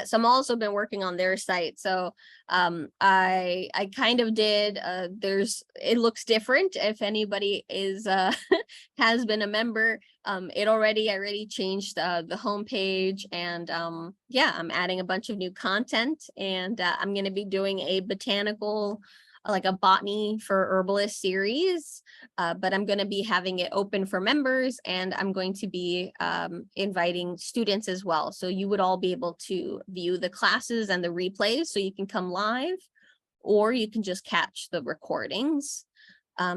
[SPEAKER 1] So I'm also been working on their site. So I kind of did, it looks different if anybody is has been a member. I already changed the homepage, and yeah, I'm adding a bunch of new content, and I'm going to be doing a botanical, like a botany for herbalist series, but I'm going to be having it open for members, and I'm going to be inviting students as well. So you would all be able to view the classes and the replays, so you can come live, or you can just catch the recordings.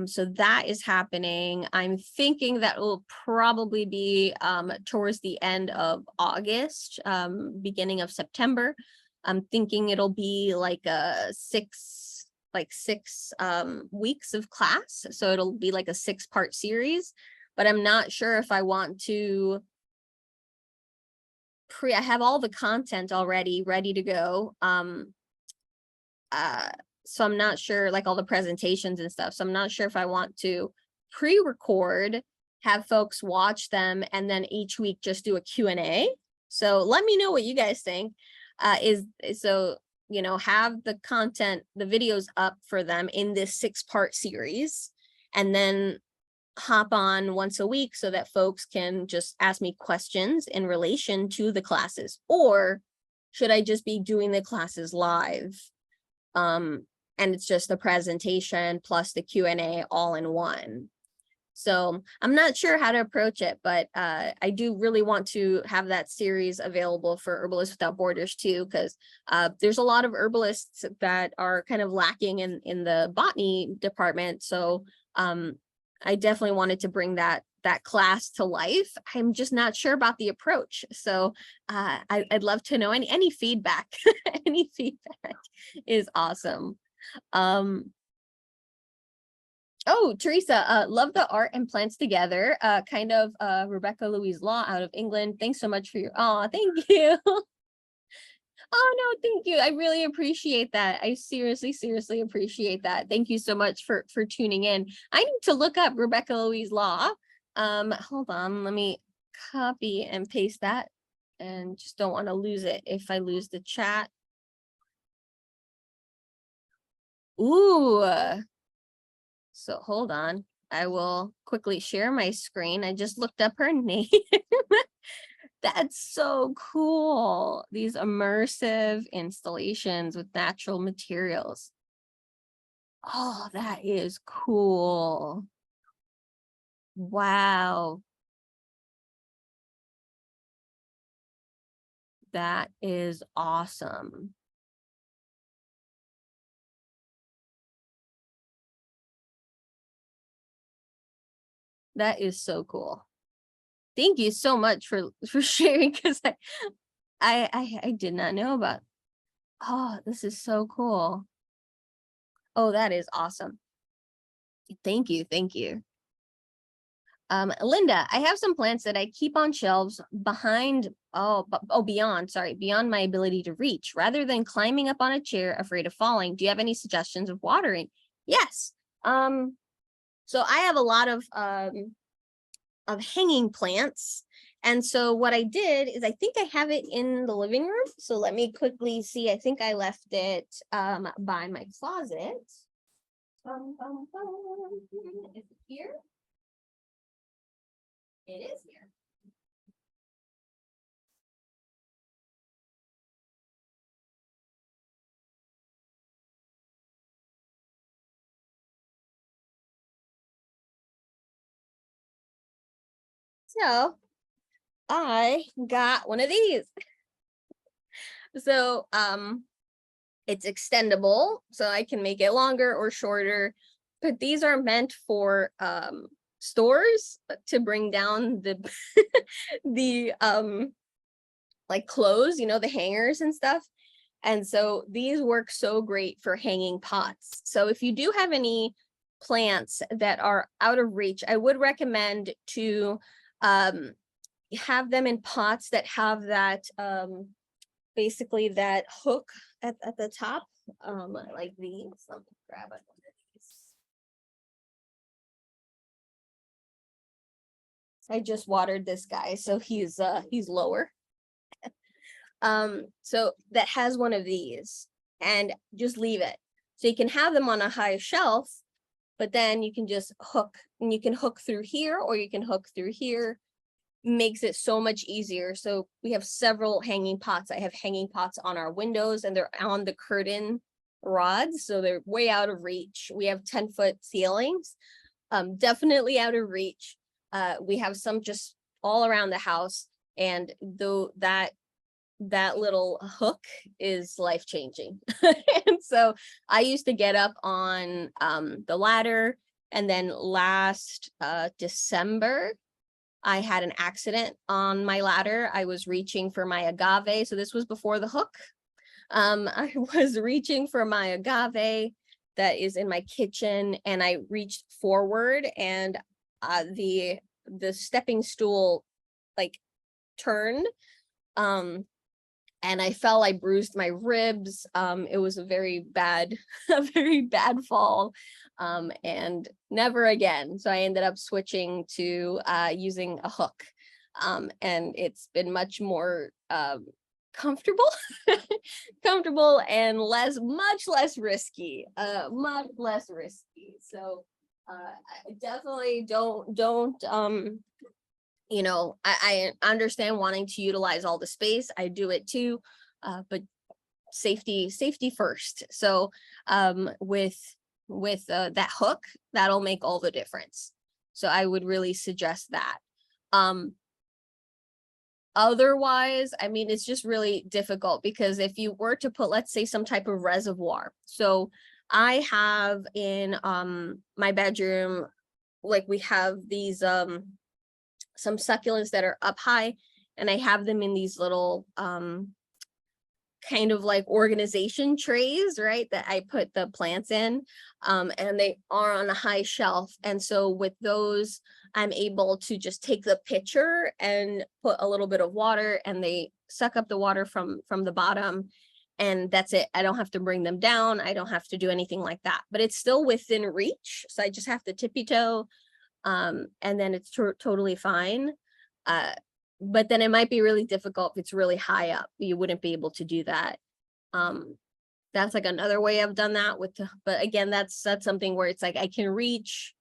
[SPEAKER 1] So that is happening. I'm thinking that will probably be towards the end of August, beginning of September. I'm thinking it'll be like a six weeks of class. So it'll be like a 6-part series, but I'm not sure if I want to I have all the content already ready to go. So I'm not sure, like all the presentations and stuff. So I'm not sure if I want to pre-record, have folks watch them, and then each week just do a Q&A. So let me know what you guys think. So, you know, have the content, the videos up for them in this 6-part series, and then hop on once a week so that folks can just ask me questions in relation to the classes. Or should I just be doing the classes live? And it's just the presentation plus the Q&A all in one. So I'm not sure how to approach it, but I do really want to have that series available for Herbalists Without Borders too, because there's a lot of herbalists that are kind of lacking in the botany department. So I definitely wanted to bring that class to life. I'm just not sure about the approach. So I'd love to know any feedback. Any feedback is awesome. Oh, Teresa, love the art and plants together. Kind of Rebecca Louise Law out of England. Thanks so much for your, oh, thank you. Oh, no, thank you. I really appreciate that. I seriously appreciate that. Thank you so much for tuning in. I need to look up Rebecca Louise Law. Hold on, let me copy and paste that, and just don't want to lose it if I lose the chat. Ooh. So hold on. I will quickly share my screen. I just looked up her name. That's so cool. These immersive installations with natural materials. Oh, that is cool. Wow. That is awesome. That is so cool. Thank you so much for sharing, because I did not know about. Oh, this is so cool. Oh, that is awesome. Thank you. Linda, I have some plants that I keep on shelves beyond my ability to reach. Rather than climbing up on a chair, afraid of falling, do you have any suggestions of watering? Yes. So I have a lot of hanging plants. And so what I did is, I think I have it in the living room. So let me quickly see. I think I left it by my closet. Is it here? It is here. So I got one of these. So it's extendable, so I can make it longer or shorter, but these are meant for stores to bring down the the like clothes, you know, the hangers and stuff. And so these work so great for hanging pots. So if you do have any plants that are out of reach, I would recommend to have them in pots that have that basically that hook at the top, like these. Let me grab one of these. I just watered this guy, so he's lower. So that has one of these, and just leave it. So you can have them on a high shelf, but then you can just hook, and you can hook through here, or you can hook through here. Makes it so much easier. So we have several hanging pots. I have hanging pots on our windows, and they're on the curtain rods, so they're way out of reach. We have 10-foot ceilings, definitely out of reach. We have some just all around the house, and though that that little hook is life-changing. And so I used to get up on the ladder, and then last December I had an accident on my ladder. I was reaching for my agave. So this was before the hook. I was reaching for my agave that is in my kitchen, and I reached forward, and the stepping stool like turned, and I fell. I bruised my ribs. It was a very bad a very bad fall, and never again. So I ended up switching to using a hook, and it's been much more comfortable comfortable and much less risky, so I definitely don't you know, I understand wanting to utilize all the space. I do it too, but safety first. So with that hook, that'll make all the difference. So I would really suggest that. Otherwise, I mean, it's just really difficult, because if you were to put, let's say, some type of reservoir. So I have in my bedroom, like, we have these some succulents that are up high, and I have them in these little kind of like organization trays, right, that I put the plants in, and they are on a high shelf. And so with those, I'm able to just take the pitcher and put a little bit of water, and they suck up the water from the bottom, and that's it. I don't have to bring them down. I don't have to do anything like that, but it's still within reach. So I just have to tippy toe, and then it's totally fine. But then it might be really difficult if it's really high up. You wouldn't be able to do that. That's like another way I've done that but again, that's something where it's like I can reach.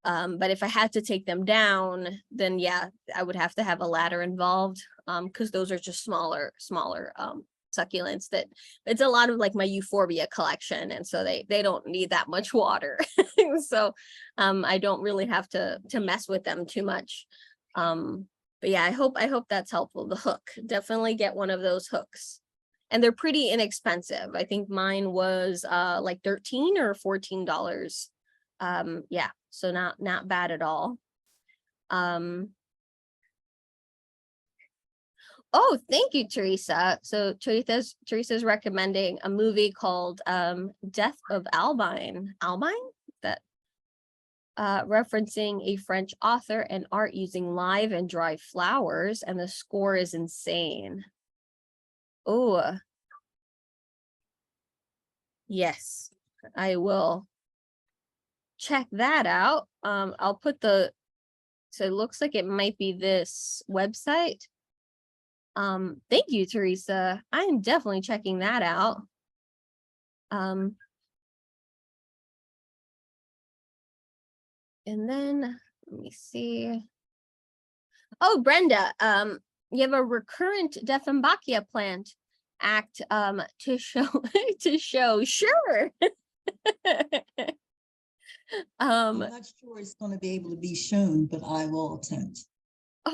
[SPEAKER 1] But if I had to take them down, then yeah, I would have to have a ladder involved, because those are just smaller succulents that it's a lot of like my euphorbia collection, and so they don't need that much water. So I don't really have to mess with them too much. But yeah, I hope that's helpful. The hook, definitely get one of those hooks, and they're pretty inexpensive. I think mine was like $13 or $14. Yeah, so not bad at all. Oh, thank you, Teresa. So Teresa's recommending a movie called Death of Albine. That referencing a French author and art using live and dry flowers, and the score is insane. Oh, yes, I will check that out. I'll put so it looks like it might be this website. Thank you, Teresa. I am definitely checking that out. And then let me see. Oh, Brenda, you have a recurrent Dieffenbachia plant act to show sure.
[SPEAKER 3] I'm not sure it's going to be able to be shown, but I will attempt.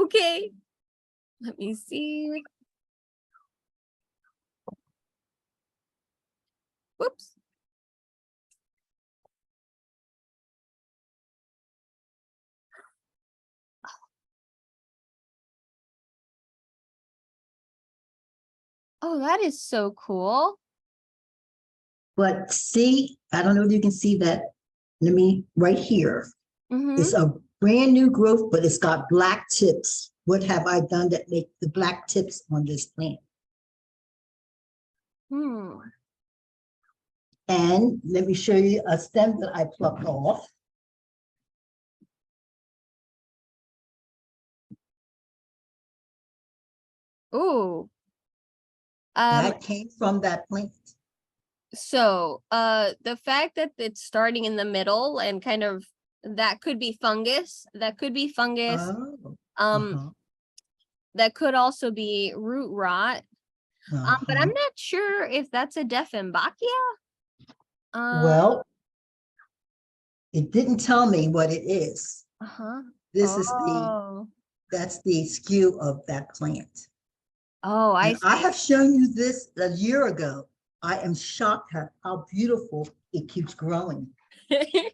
[SPEAKER 1] Okay, let me see. Whoops. Oh, that is so cool.
[SPEAKER 3] But see, I don't know if you can see that. Let me, right here. It's a brand new growth, but it's got black tips. What have I done that make the black tips on this plant? And let me show you a stem that I plucked off.
[SPEAKER 1] Oh.
[SPEAKER 3] That came from that plant.
[SPEAKER 1] So the fact that it's starting in the middle and kind of, that could be fungus. That could be fungus. That could also be root rot. But I'm not sure if that's a Dieffenbachia.
[SPEAKER 3] Well, it didn't tell me what it is. This is that's the skew of that plant.
[SPEAKER 1] Oh, I
[SPEAKER 3] And I have shown you this a year ago. I am shocked at how beautiful it keeps growing.
[SPEAKER 1] see.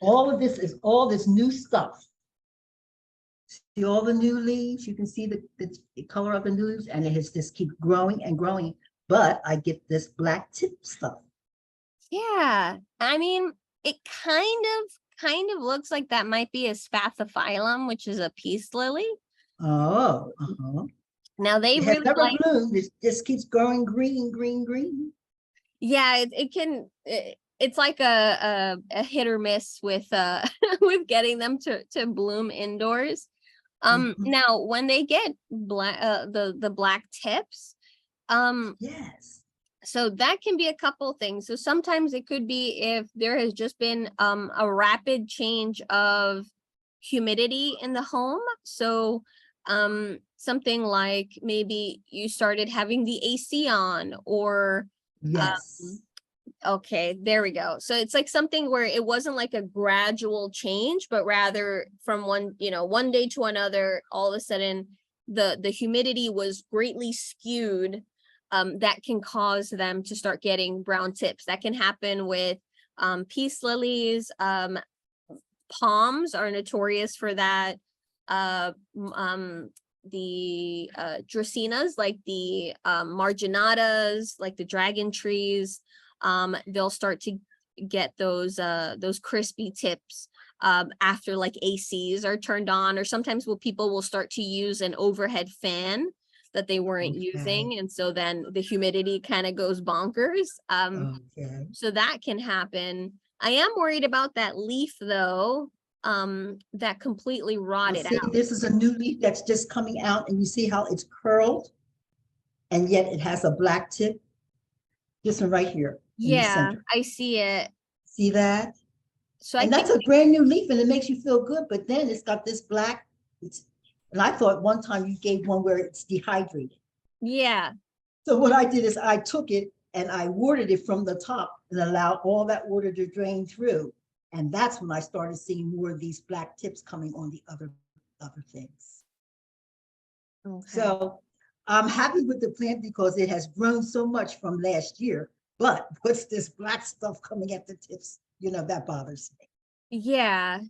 [SPEAKER 3] All of this is all this new stuff. See all the new leaves? You can see the color of the new leaves, and it has just keep growing and growing. But I get this black tip stuff.
[SPEAKER 1] Yeah, I mean, it kind of looks like that might be a spathiphyllum, which is a peace lily.
[SPEAKER 3] Oh,
[SPEAKER 1] Now they
[SPEAKER 3] it has
[SPEAKER 1] really
[SPEAKER 3] never
[SPEAKER 1] like,
[SPEAKER 3] bloomed. It just keeps growing green, green, green.
[SPEAKER 1] yeah, it can. It's like a hit or miss with with getting them to bloom indoors.
[SPEAKER 3] Mhm.
[SPEAKER 1] Now when they get black, the black tips,
[SPEAKER 3] Yes.
[SPEAKER 1] so that can be a couple things. So sometimes it could be if there has just been a rapid change of humidity in the home. So something like maybe you started having the AC on, or
[SPEAKER 3] Yes.
[SPEAKER 1] okay, there we go. So it's like something where it wasn't like a gradual change, but rather from one day to another, all of a sudden the humidity was greatly skewed. That can cause them to start getting brown tips. That can happen with peace lilies. Palms are notorious for that. The dracaenas, like the marginatas, like the dragon trees, they'll start to get those crispy tips after like ACs are turned on, or sometimes people will start to use an overhead fan that they weren't
[SPEAKER 3] Okay.
[SPEAKER 1] using, and so then the humidity kind of goes bonkers.
[SPEAKER 3] Okay.
[SPEAKER 1] So that can happen. I am worried about that leaf though, that completely
[SPEAKER 3] Now
[SPEAKER 1] rotted
[SPEAKER 3] see,
[SPEAKER 1] out.
[SPEAKER 3] this is a new leaf that's just coming out, and you see how it's curled, and yet it has a black tip. This one right here in the
[SPEAKER 1] Yeah,
[SPEAKER 3] center.
[SPEAKER 1] I see it.
[SPEAKER 3] See that?
[SPEAKER 1] So I
[SPEAKER 3] And
[SPEAKER 1] think,
[SPEAKER 3] that's a brand new leaf, and it makes you feel good. But then it's got this black. And I thought one time you gave one where it's dehydrated.
[SPEAKER 1] yeah,
[SPEAKER 3] So what I did is I took it and I watered it from the top and allowed all that water to drain through. And that's when I started seeing more of these black tips coming on the other things.
[SPEAKER 1] okay.
[SPEAKER 3] So I'm happy with the plant because it has grown so much from last year. But what's this black stuff coming at the tips? That bothers me.
[SPEAKER 1] Yeah.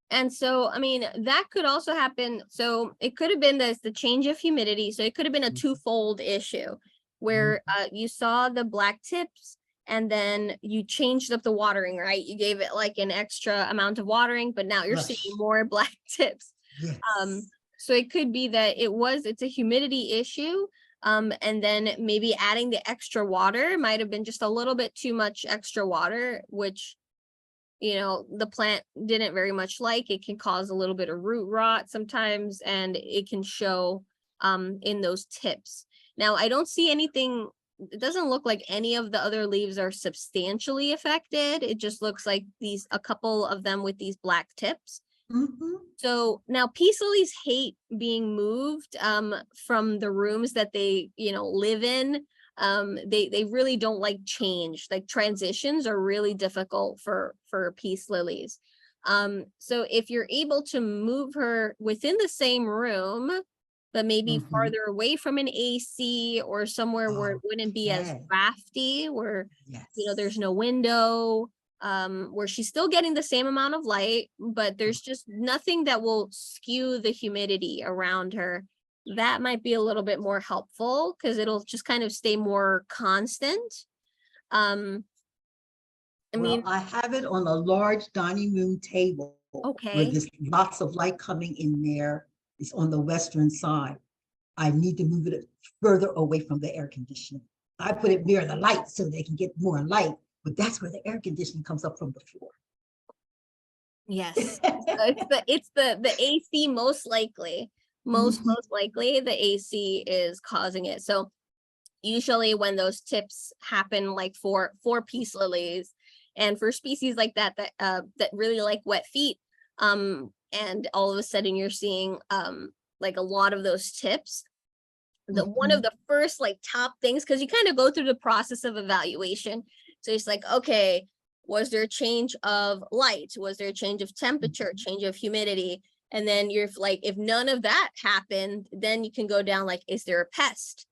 [SPEAKER 1] And so, I mean, that could also happen. So it could have been the change of humidity. So it could have been a twofold issue where you saw the black tips and then you changed up the watering, right? You gave it like an extra amount of watering, but now you're seeing
[SPEAKER 3] Rush.
[SPEAKER 1] more black tips.
[SPEAKER 3] Yes.
[SPEAKER 1] So it could be that it's a humidity issue. And then maybe adding the extra water might have been just a little bit too much extra water, which the plant didn't very much like. It can cause a little bit of root rot sometimes, and it can show in those tips. Now, I don't see anything. It doesn't look like any of the other leaves are substantially affected. It just looks like a couple of them with these black tips.
[SPEAKER 3] Mm-hmm.
[SPEAKER 1] So now peace lilies hate being moved from the rooms that they live in. They really don't like change. Like transitions are really difficult for peace lilies. So if you're able to move her within the same room, but maybe farther away from an AC or somewhere where it wouldn't be as
[SPEAKER 3] Okay.
[SPEAKER 1] drafty, where
[SPEAKER 3] Yes.
[SPEAKER 1] there's no window, where she's still getting the same amount of light, but there's just nothing that will skew the humidity around her. That might be a little bit more helpful because it'll just kind of stay more constant. I mean,
[SPEAKER 3] I have it on a large dining room table where
[SPEAKER 1] okay.
[SPEAKER 3] there's lots of light coming in there. It's on the western side. I need to move it further away from the air conditioning. I put it near the light so they can get more light, but that's where the air conditioning comes up from the floor.
[SPEAKER 1] Yes. It's the AC most likely. Most likely the AC is causing it. So usually when those tips happen, like for peace lilies and for species like that really like wet feet, and all of a sudden you're seeing like a lot of those tips, one of the first like top things, because you kind of go through the process of evaluation. So it's like, okay, was there a change of light? Was there a change of temperature, change of humidity? And then you're like, if none of that happened, then you can go down like, is there a pest?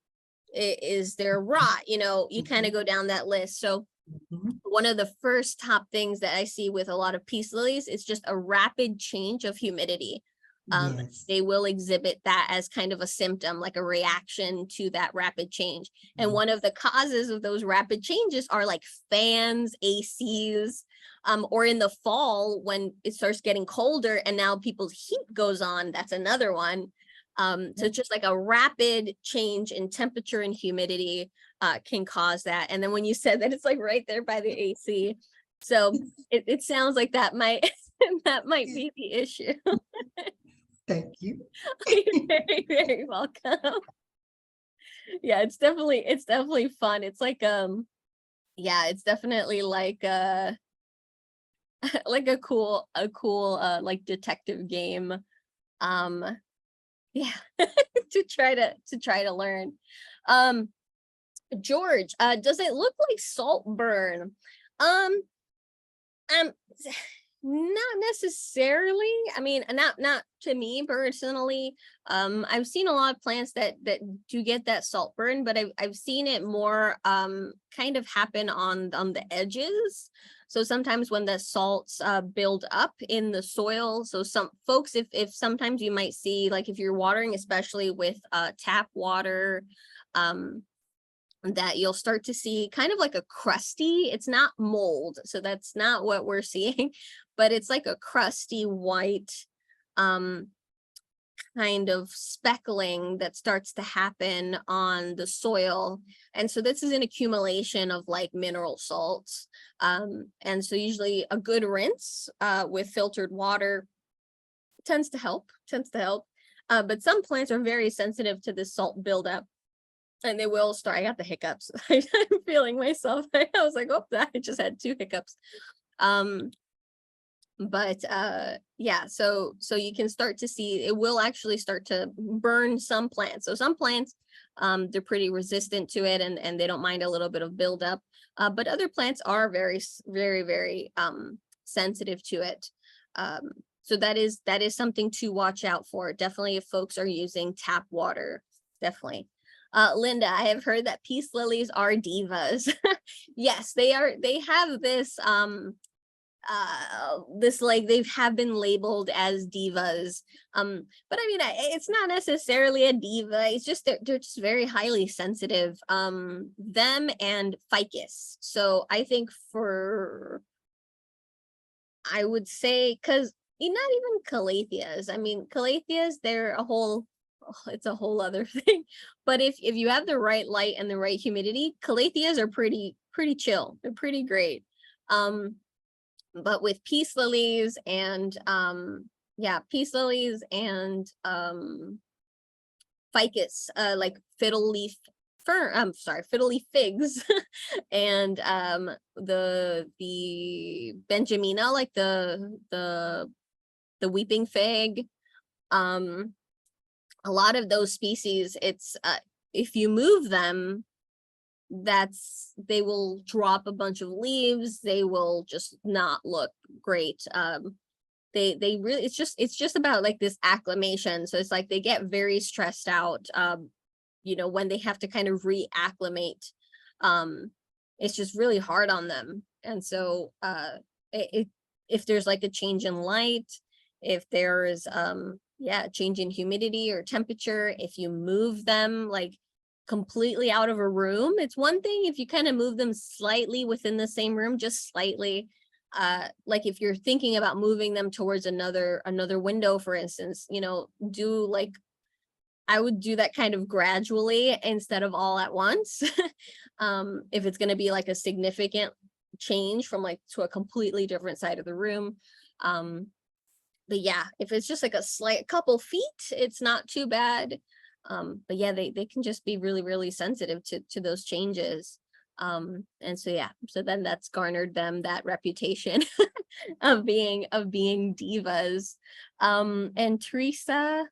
[SPEAKER 1] Is there rot? You know, you kind of go down that list. So one of the first top things that I see with a lot of peace lilies is just a rapid change of humidity.
[SPEAKER 3] Yes.
[SPEAKER 1] They will exhibit that as kind of a symptom, like a reaction to that rapid change. And one of the causes of those rapid changes are like fans, ACs, or in the fall when it starts getting colder and now people's heat goes on. That's another one. So it's just like a rapid change in temperature and humidity can cause that. And then when you said that it's like right there by the AC, so it sounds like that might that might be the issue.
[SPEAKER 3] Thank you.
[SPEAKER 1] You're very, very welcome. Yeah, it's definitely fun. It's like yeah, it's definitely like like a cool like detective game. Yeah, to try to learn. George, does it look like salt burn? Um, not necessarily. I mean, not to me personally. I've seen a lot of plants that do get that salt burn, but I've seen it more kind of happen on the edges. So sometimes when the salts build up in the soil, so some folks, if sometimes you might see, like if you're watering, especially with tap water, that you'll start to see kind of like a crusty, it's not mold, so that's not what we're seeing, but it's like a crusty white kind of speckling that starts to happen on the soil. And so this is an accumulation of like mineral salts. And so usually a good rinse with filtered water tends to help. But some plants are very sensitive to this salt buildup. And they will start. I got the hiccups. I'm feeling myself. I was like, oh, I just had 2 hiccups. But yeah, so you can start to see it will actually start to burn some plants. So some plants, they're pretty resistant to it and they don't mind a little bit of buildup. But other plants are very, very, very sensitive to it. So that is something to watch out for. Definitely if folks are using tap water, definitely. Linda, I have heard that peace lilies are divas. Yes, they are. They have this this like they have been labeled as divas, but I mean it's not necessarily a diva, it's just they're just very highly sensitive, them and ficus. So I think I would say, because not even calatheas, I mean calatheas, they're a whole, it's a whole other thing. But if you have the right light and the right humidity, calatheas are pretty chill, they're pretty great. But with peace lilies and peace lilies and ficus, like fiddle leaf fiddle leaf figs, and the benjamina, like the weeping fig, a lot of those species, it's if you move them, they will drop a bunch of leaves, they will just not look great. They really, it's just about like this acclimation. So it's like they get very stressed out when they have to kind of reacclimate. It's just really hard on them. And so if there's like a change in light, if there's change in humidity or temperature, if you move them like completely out of a room, it's one thing if you kind of move them slightly within the same room, just slightly, like if you're thinking about moving them towards another window, for instance, do like, I would do that kind of gradually instead of all at once. If it's going to be like a significant change from like to a completely different side of the room. But yeah, if it's just like a slight couple feet, it's not too bad. But yeah, they can just be really, really sensitive to those changes. And so yeah, so then that's garnered them that reputation of being divas. And Teresa,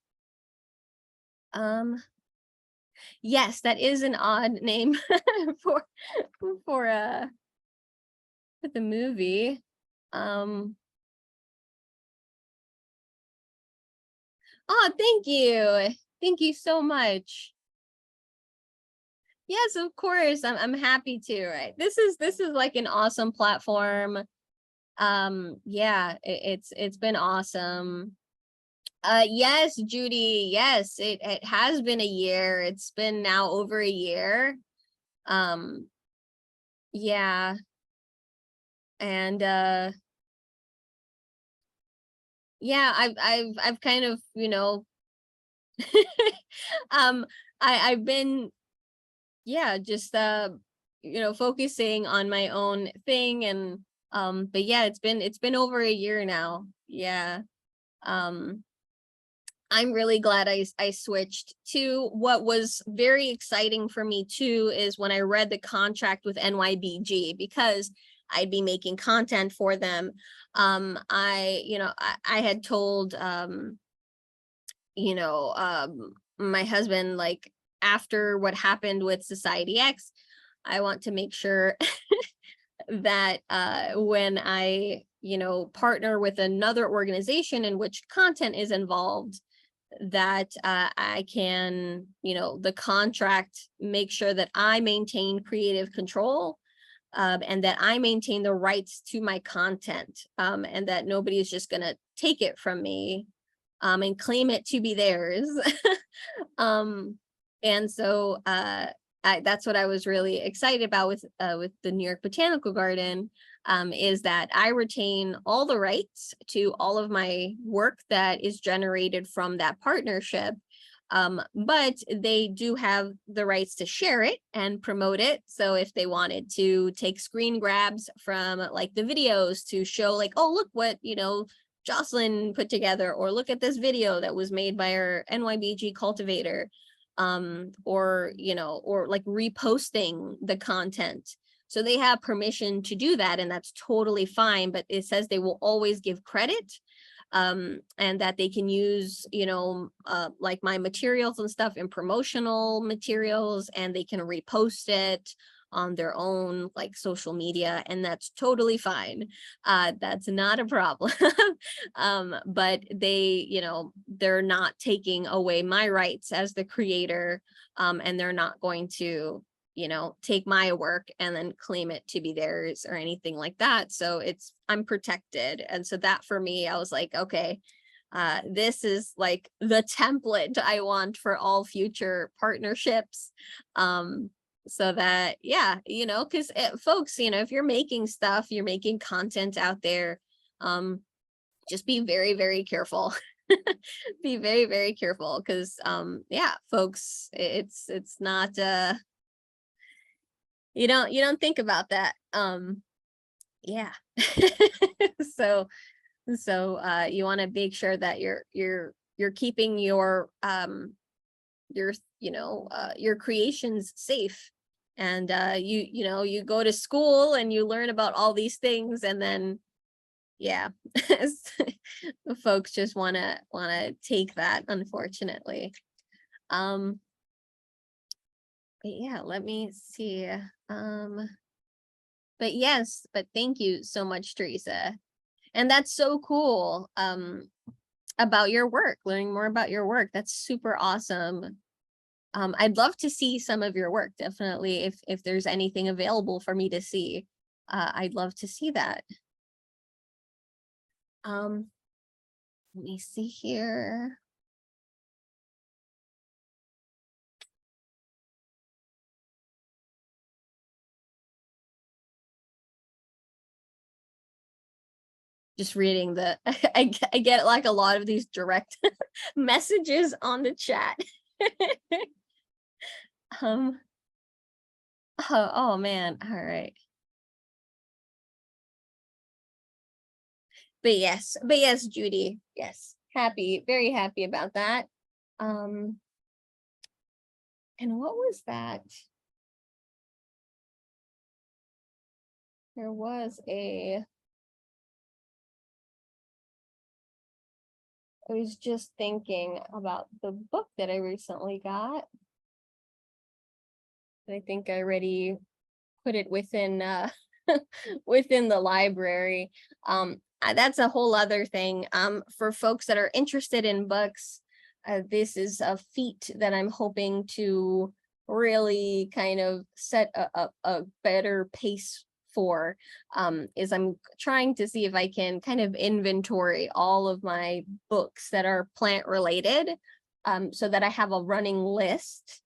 [SPEAKER 1] yes, that is an odd name for the movie. Oh, thank you. Thank you so much. Yes, of course. I'm happy to, right? This is like an awesome platform. Yeah, it's been awesome. Yes, Judy, yes, it has been a year. It's been now over a year. Um, yeah. And yeah, I've kind of, um I've been, yeah, just focusing on my own thing. And but yeah, it's been over a year now. Yeah. um I'm really glad I switched. To what was very exciting for me too is when I read the contract with NYBG, because I'd be making content for them. I had told my husband, like, after what happened with Society X, I want to make sure that when I, partner with another organization in which content is involved, that I can, the contract, make sure that I maintain creative control, and that I maintain the rights to my content, and that nobody is just going to take it from me and claim it to be theirs. um, and so that's what I was really excited about with the New York Botanical Garden, is that I retain all the rights to all of my work that is generated from that partnership. But they do have the rights to share it and promote it. So if they wanted to take screen grabs from like the videos to show, like, oh, look what, Jocelyn put together, or look at this video that was made by our NYBG cultivator, or like reposting the content. So they have permission to do that, and that's totally fine, but it says they will always give credit, and that they can use, like my materials and stuff in promotional materials, and they can repost it on their own like social media, and that's totally fine. That's not a problem. But they, they're not taking away my rights as the creator, and they're not going to, take my work and then claim it to be theirs or anything like that. So I'm protected. And so that, for me, I was like, okay, this is like the template I want for all future partnerships. So that, yeah, because folks, if you're making stuff, you're making content out there, just be very, very careful. Be very, very careful, because yeah, folks, it's not you don't think about that. Yeah. so you want to make sure that you're keeping your your creations safe. And you go to school and you learn about all these things, and then, yeah, folks just want to take that, unfortunately. But yeah, let me see. But yes, but thank you so much, Teresa. And that's so cool, about your work, learning more about your work. That's super awesome. I'd love to see some of your work, definitely. If there's anything available for me to see, I'd love to see that. Let me see here. Just reading I get like a lot of these direct messages on the chat. Oh man, all right. But yes, Judy, yes, happy, very happy about that. And what was that? There was I was just thinking about the book that I recently got. I think I already put it within within the library. That's a whole other thing. For folks that are interested in books, This is a feat that I'm hoping to really kind of set a better pace for, is I'm trying to see if I can kind of inventory all of my books that are plant related, so that I have a running list,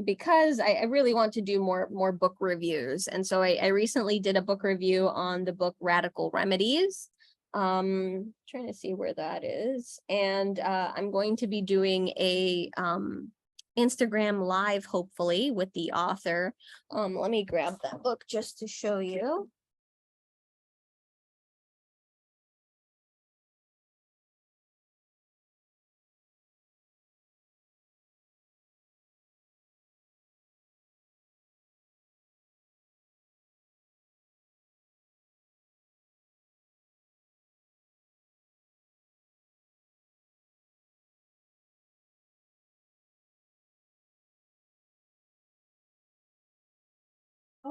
[SPEAKER 1] because I really want to do more book reviews. And so I recently did a book review on the book Radical Remedies. Trying to see where that is. And I'm going to be doing a Instagram live, hopefully, with the author. Let me grab that book just to show you.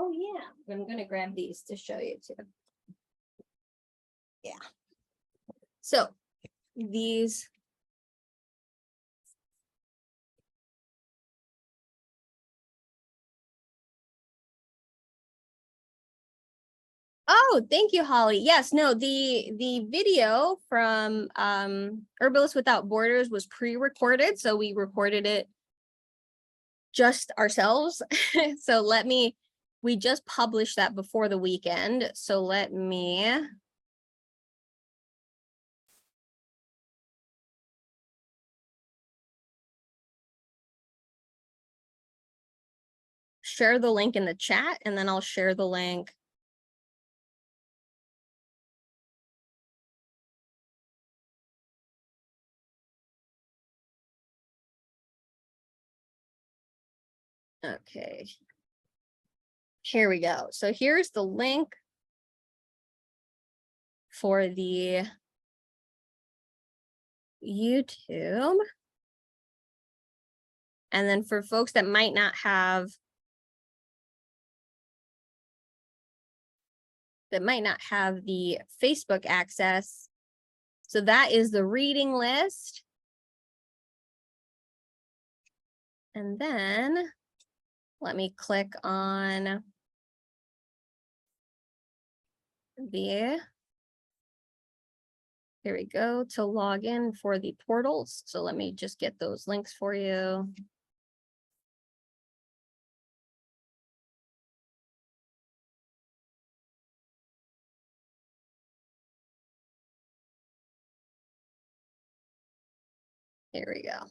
[SPEAKER 1] Oh yeah, I'm gonna grab these to show you too. Yeah. So these. Oh, thank you, Holly. Yes, no, the video from Herbalists Without Borders was pre-recorded, so we recorded it just ourselves. So we just published that before the weekend. So let me share the link in the chat, and then I'll share the link. Okay. Here we go. So here's the link for the YouTube. And then for folks that might not have the Facebook access, so that is the reading list. And then let me click on here we go, to log in for the portals. So let me just get those links for you. Here we go.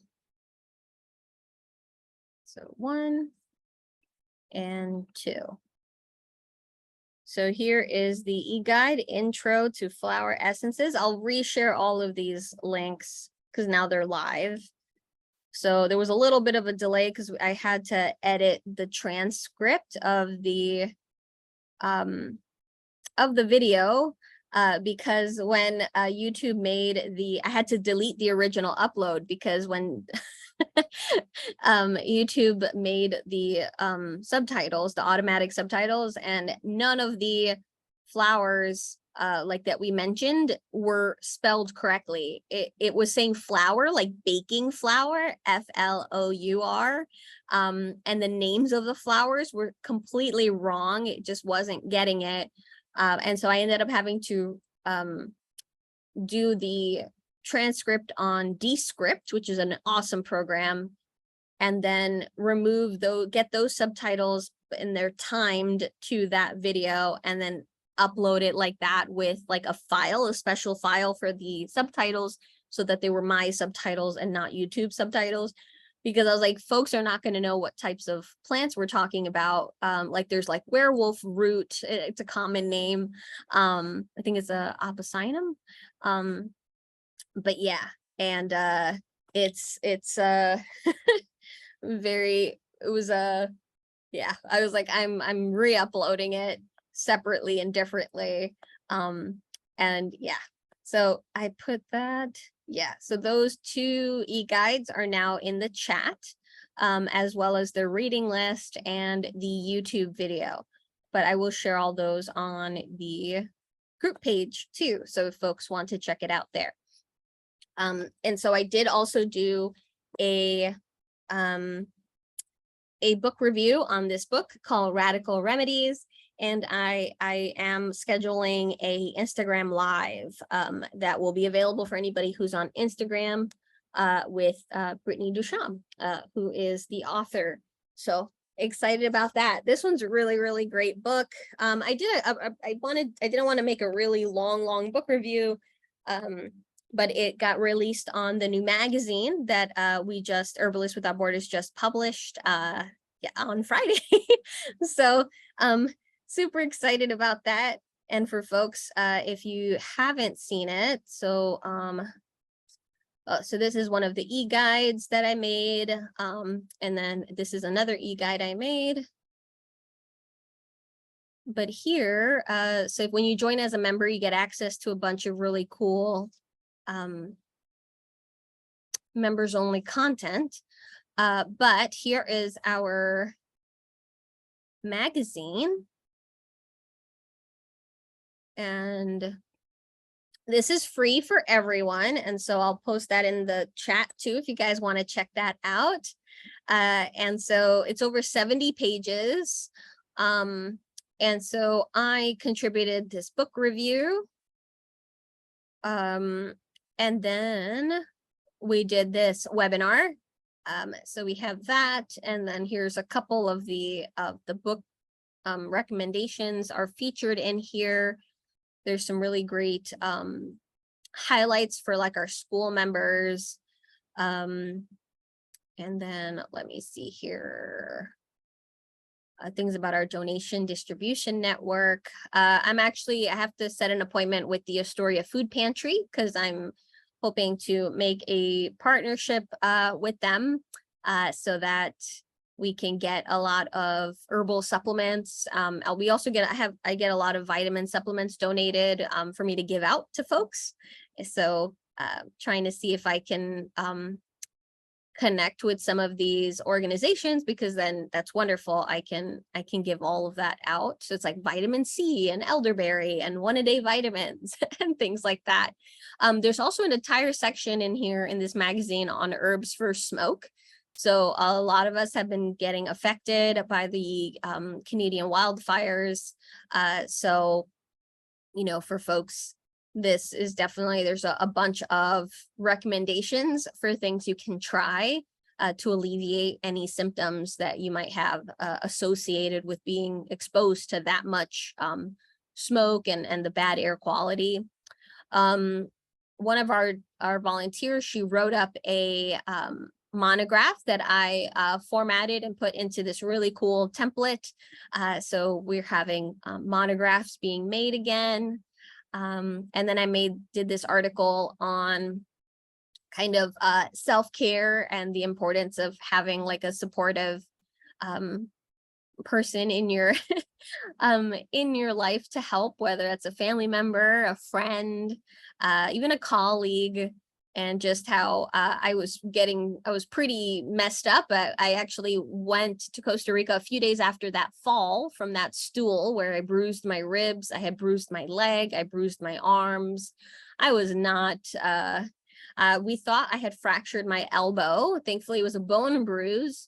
[SPEAKER 1] So 1 and 2. So here is the e-guide intro to flower essences. I'll reshare all of these links because now they're live. So there was a little bit of a delay because I had to edit the transcript of the video, because when YouTube made I had to delete the original upload, because when YouTube made the subtitles, the automatic subtitles, and none of the flowers like that we mentioned were spelled correctly. It was saying flour, like baking flour, Flour, and the names of the flowers were completely wrong. It just wasn't getting it. And so I ended up having to do the transcript on Descript, which is an awesome program, and then get those subtitles, and they're timed to that video, and then upload it like that with like a special file for the subtitles, so that they were my subtitles and not YouTube subtitles. Because I was like, folks are not going to know what types of plants we're talking about. Like there's like werewolf root, it's a common name. I think it's a Apocyonum. But yeah, and it's yeah, I was like, I'm re-uploading it separately and differently. And yeah, so I put that. Yeah, so those 2 e-guides are now in the chat, as well as the reading list and the YouTube video. But I will share all those on the group page too, so if folks want to check it out there. And so I did also do a book review on this book called Radical Remedies. And I am scheduling a Instagram live that will be available for anybody who's on Instagram with Brittany Duchamp, who is the author. So excited about that. This one's a really, really great book. I didn't want to make a really long book review, but it got released on the new magazine that Herbalists Without Borders just published on Friday. So super excited about that. And for folks, if you haven't seen it, so this is one of the e-guides that I made. And then this is another e-guide I made. But here, so when you join as a member, you get access to a bunch of really cool members only content. But here is our magazine. And this is free for everyone. And so I'll post that in the chat too, if you guys want to check that out. And so it's over 70 pages. And so I contributed this book review. And then we did this webinar. So we have that, and then here's a couple of the book recommendations are featured in here. There's some really great highlights for like our school members. And then let me see here. Things about our donation distribution network. I have to set an appointment with the Astoria Food Pantry because I'm hoping to make a partnership with them so that we can get a lot of herbal supplements. We also I get a lot of vitamin supplements donated for me to give out to folks. So trying to see if I can connect with some of these organizations, because then that's wonderful. I can give all of that out. So it's like vitamin C and elderberry and 1-a-day vitamins and things like that. There's also an entire section in here in this magazine on herbs for smoke. So a lot of us have been getting affected by the Canadian wildfires. So, you know, for folks, this is definitely, there's a bunch of recommendations for things you can try to alleviate any symptoms that you might have associated with being exposed to that much smoke and the bad air quality. One of our volunteers, she wrote up a monograph that I formatted and put into this really cool template. So we're having monographs being made again. And then I did this article on kind of self-care and the importance of having like a supportive person in your life to help, whether it's a family member, a friend, even a colleague. And just how I was pretty messed up. I actually went to Costa Rica a few days after that fall from that stool where I bruised my ribs. I had bruised my leg. I bruised my arms. I was not, we thought I had fractured my elbow. Thankfully, it was a bone bruise.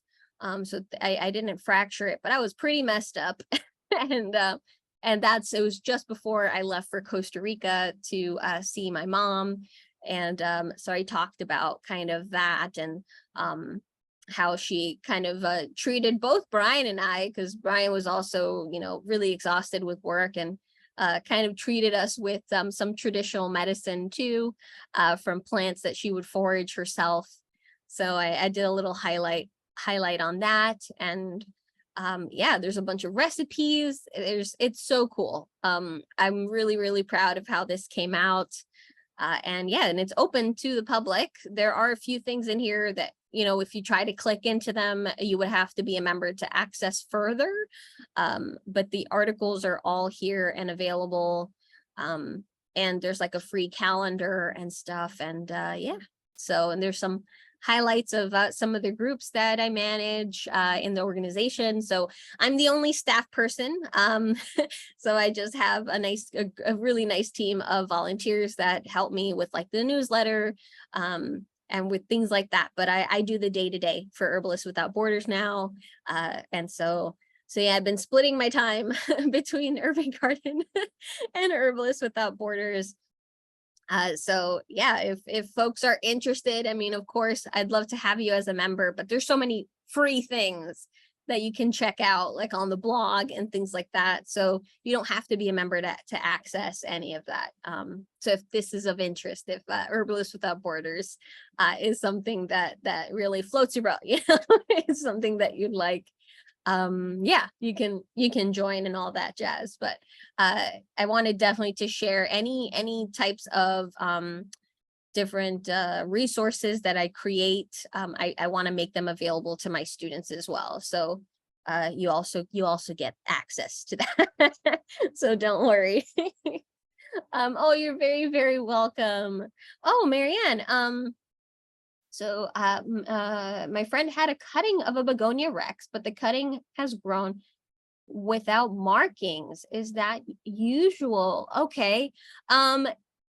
[SPEAKER 1] So I didn't fracture it, but I was pretty messed up. And it was just before I left for Costa Rica to see my mom. And so I talked about kind of that and how she kind of treated both Brian and I, because Brian was also, you know, really exhausted with work, and kind of treated us with some traditional medicine too, from plants that she would forage herself. So I did a little highlight on that. And yeah, there's a bunch of recipes. It's so cool. I'm really, really proud of how this came out. And yeah, and it's open to the public. There are a few things in here that, you know, if you try to click into them, you would have to be a member to access further. But the articles are all here and available. And there's like a free calendar and stuff. And yeah, so, and there's some highlights of some of the groups that I manage in the organization. So I'm the only staff person. So I just have a really nice team of volunteers that help me with like the newsletter and with things like that. But I do the day-to-day for Herbalists Without Borders now. And so yeah, I've been splitting my time between Urban Garden and Herbalists Without Borders. So yeah, if folks are interested, I mean, of course, I'd love to have you as a member, but there's so many free things that you can check out, like on the blog and things like that. So you don't have to be a member to access any of that. So if this is of interest, if Herbalists Without Borders is something that really floats your boat, you know, it's something that you'd like, yeah, you can join and all that jazz. But I wanted definitely to share any types of different resources that I create. I want to make them available to my students as well. So you also get access to that. So don't worry. Oh, you're very, very welcome. Oh, Marianne, so my friend had a cutting of a begonia rex, but the cutting has grown without markings. Is that usual? Okay.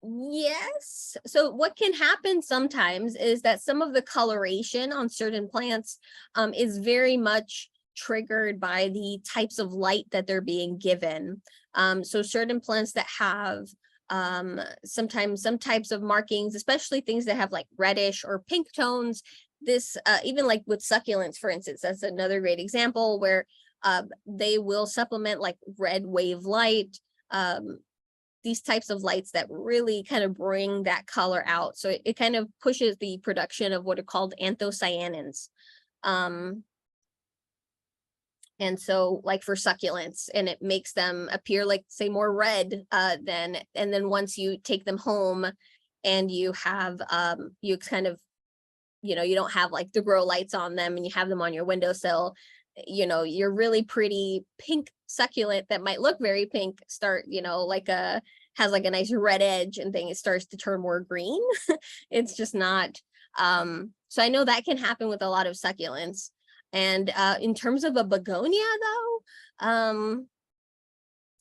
[SPEAKER 1] Yes. So what can happen sometimes is that some of the coloration on certain plants is very much triggered by the types of light that they're being given. So certain plants that have sometimes some types of markings, especially things that have like reddish or pink tones, this even like with succulents, for instance, that's another great example where they will supplement like red wave light, these types of lights that really kind of bring that color out. So it kind of pushes the production of what are called anthocyanins. And so like for succulents, and it makes them appear like, say, more red and then once you take them home and you have, you kind of, you know, you don't have like the grow lights on them and you have them on your windowsill, you know, your really pretty pink succulent that might look very pink start, you know, like has like a nice red edge and thing, it starts to turn more green. It's just not, so I know that can happen with a lot of succulents. And in terms of a begonia though,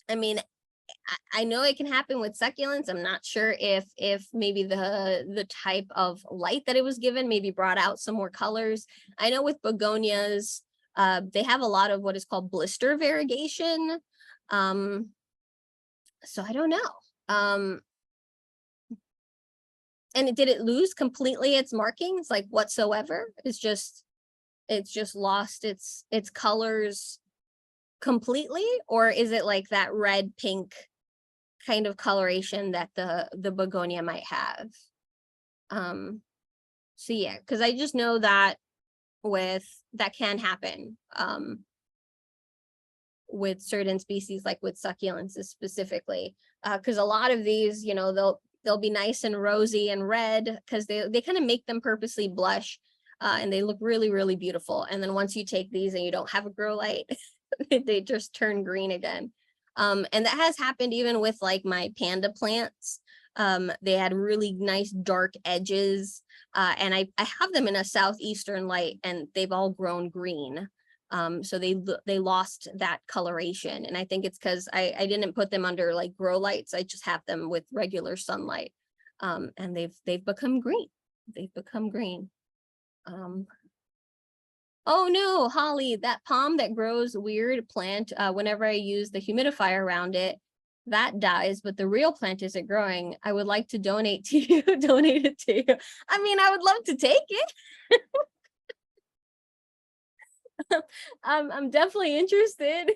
[SPEAKER 1] I mean, I know it can happen with succulents. I'm not sure if maybe the type of light that it was given maybe brought out some more colors. I know with begonias, they have a lot of what is called blister variegation. So I don't know. And did it lose completely its markings, like whatsoever? It's just lost its colors completely, or is it like that red pink kind of coloration that the begonia might have? So yeah, because I just know that that can happen with certain species, like with succulents specifically, because a lot of these, you know, they'll be nice and rosy and red because they kind of make them purposely blush. And they look really, really beautiful. And then once you take these and you don't have a grow light, they just turn green again. And that has happened even with like my panda plants. They had really nice dark edges. And I have them in a southeastern light and they've all grown green. So they lost that coloration. And I think it's because I didn't put them under like grow lights. I just have them with regular sunlight. And they've become green. They've become green. Oh no, Holly, that palm that grows weird plant, whenever I use the humidifier around it, that dies, but the real plant isn't growing. I would like to donate to you, donate it to you. I mean, I would love to take it. I'm definitely interested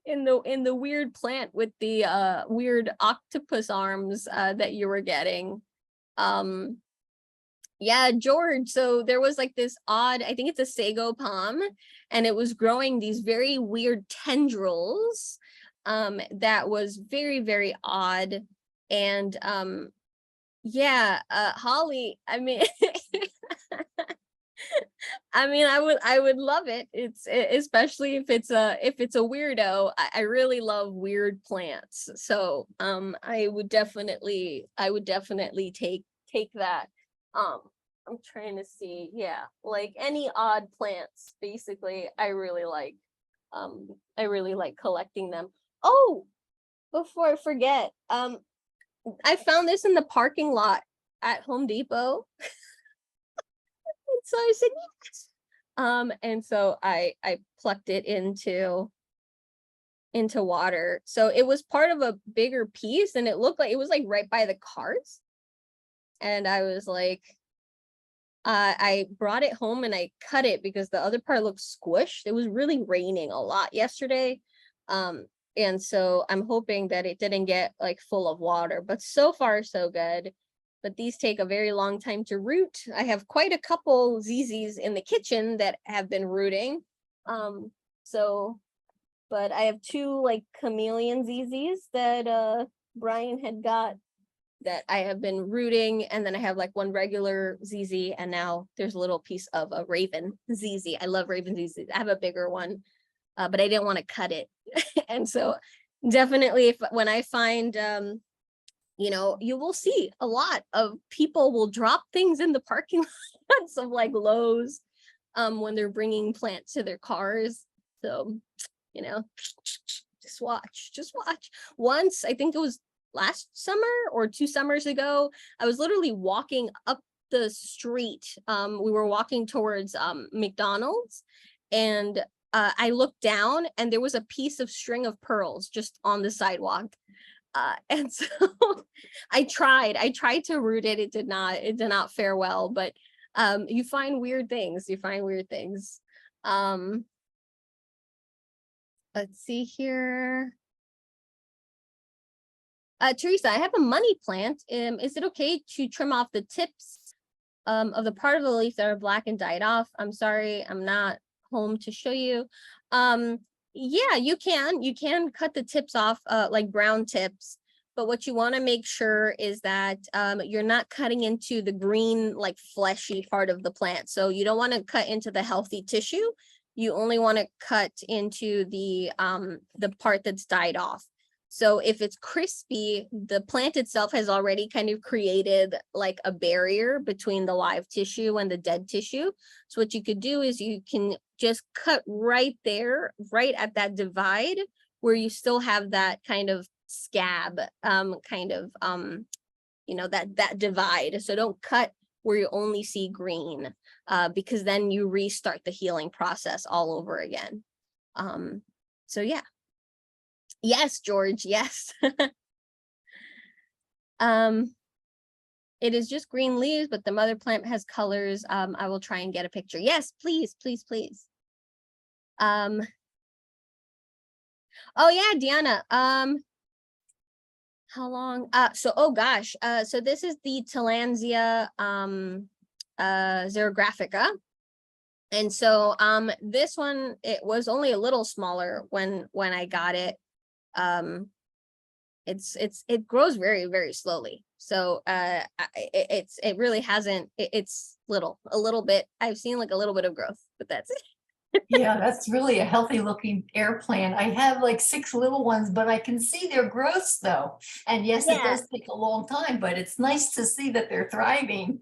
[SPEAKER 1] in the weird plant with the weird octopus arms that you were getting. Yeah, George. So there was like this odd, I think it's a sago palm, and it was growing these very weird tendrils that was very, very odd. And yeah, Holly, I mean, I mean, I would love it. It's especially if it's a weirdo. I really love weird plants. So I would definitely take that. I'm trying to see. Yeah, like any odd plants, basically, I really like. I really like collecting them. Oh, before I forget, I found this in the parking lot at Home Depot. So I said yes. And so I plucked it into water. So it was part of a bigger piece, and it looked like it was like right by the cars. And I was like, I brought it home and I cut it because the other part looked squished. It was really raining a lot yesterday. And so I'm hoping that it didn't get like full of water, but so far so good. But these take a very long time to root. I have quite a couple ZZs in the kitchen that have been rooting. So, but I have two like chameleon ZZs that Brian had got that I have been rooting, and then I have like one regular ZZ, and now there's a little piece of a raven ZZ. I love raven ZZ. I have a bigger one, but I didn't want to cut it. And so definitely if when I find you know, you will see a lot of people will drop things in the parking lots of like Lowe's when they're bringing plants to their cars. So, you know, just watch. Once, I think it was last summer or 2 summers ago, I was literally walking up the street. We were walking towards McDonald's, and I looked down and there was a piece of string of pearls just on the sidewalk. And so I tried to root it. It did not fare well, but you find weird things. Let's see here. Teresa, I have a money plant. Is it okay to trim off the tips of the part of the leaf that are black and died off? I'm sorry, I'm not home to show you. Yeah, you can cut the tips off, like brown tips, but what you want to make sure is that you're not cutting into the green, like fleshy part of the plant. So you don't want to cut into the healthy tissue. You only want to cut into the part that's died off. So if it's crispy, the plant itself has already kind of created like a barrier between the live tissue and the dead tissue. So what you could do is you can just cut right there, right at that divide where you still have that kind of scab, you know, that divide. So don't cut where you only see green, because then you restart the healing process all over again. So yeah. Yes, George, yes. It is just green leaves, but the mother plant has colors. I will try and get a picture. Yes, please. Oh yeah, Deanna. How long? So oh gosh. So this is the Tillandsia xerographica. And so this one, it was only a little smaller when I got it. It grows very, very slowly. So it really hasn't, it's a little bit, I've seen like a little bit of growth, but that's it.
[SPEAKER 4] Yeah, that's really a healthy looking air plant. I have like 6 little ones, but I can see their growth though. And yes, it does take a long time, but it's nice to see that they're thriving.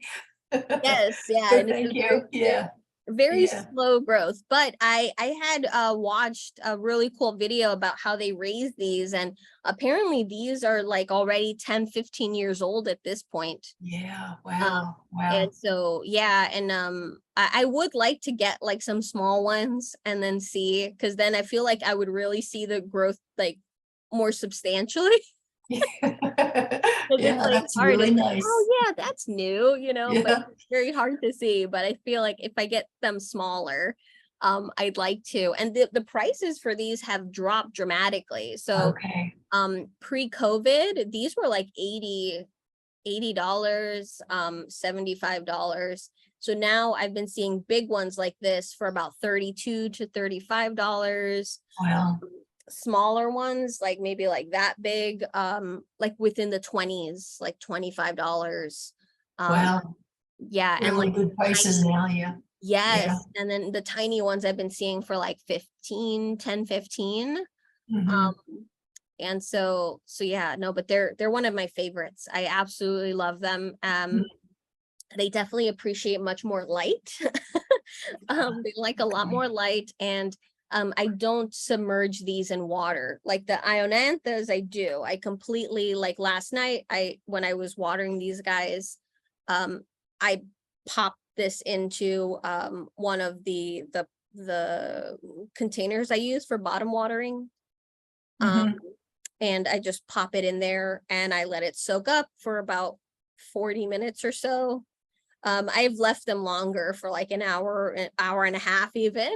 [SPEAKER 1] Yes, yeah.
[SPEAKER 4] So thank you. Yeah.
[SPEAKER 1] Very
[SPEAKER 4] Yeah.
[SPEAKER 1] slow growth, but I had watched a really cool video about how they raise these, and apparently these are like already 10-15 years old at this point.
[SPEAKER 4] Yeah, wow.
[SPEAKER 1] And so yeah, and I would like to get like some small ones and then see, because then I feel like I would really see the growth like more substantially.
[SPEAKER 4] Yeah,
[SPEAKER 1] like
[SPEAKER 4] that's really nice.
[SPEAKER 1] Oh yeah, that's new, you know, but
[SPEAKER 4] Yeah.
[SPEAKER 1] it's very hard to see. But I feel like if I get them smaller, I'd like to. And the prices for these have dropped dramatically. So
[SPEAKER 4] Okay.
[SPEAKER 1] pre-COVID, these were like $80, $75. So now I've been seeing big ones like this for about $32 to $35.
[SPEAKER 4] Wow.
[SPEAKER 1] Smaller ones, like maybe like that big, like within the 20s, like $25.
[SPEAKER 4] Wow.
[SPEAKER 1] Yeah, and
[SPEAKER 4] Really
[SPEAKER 1] like
[SPEAKER 4] good prices now, yeah.
[SPEAKER 1] yes,
[SPEAKER 4] Yeah.
[SPEAKER 1] and then the tiny ones I've been seeing for like 10, 15.
[SPEAKER 4] Mhm.
[SPEAKER 1] And so yeah, no, but they're one of my favorites. I absolutely love them. they definitely appreciate much more light. They like a lot
[SPEAKER 4] Okay.
[SPEAKER 1] more light, and I don't submerge these in water. Like the Ionanthus, I do. I completely, like last night, when I was watering these guys, I popped this into one of the containers I use for bottom watering.
[SPEAKER 4] Mhm.
[SPEAKER 1] And I just pop it in there and I let it soak up for about 40 minutes or so. I've left them longer for like an hour and a half even.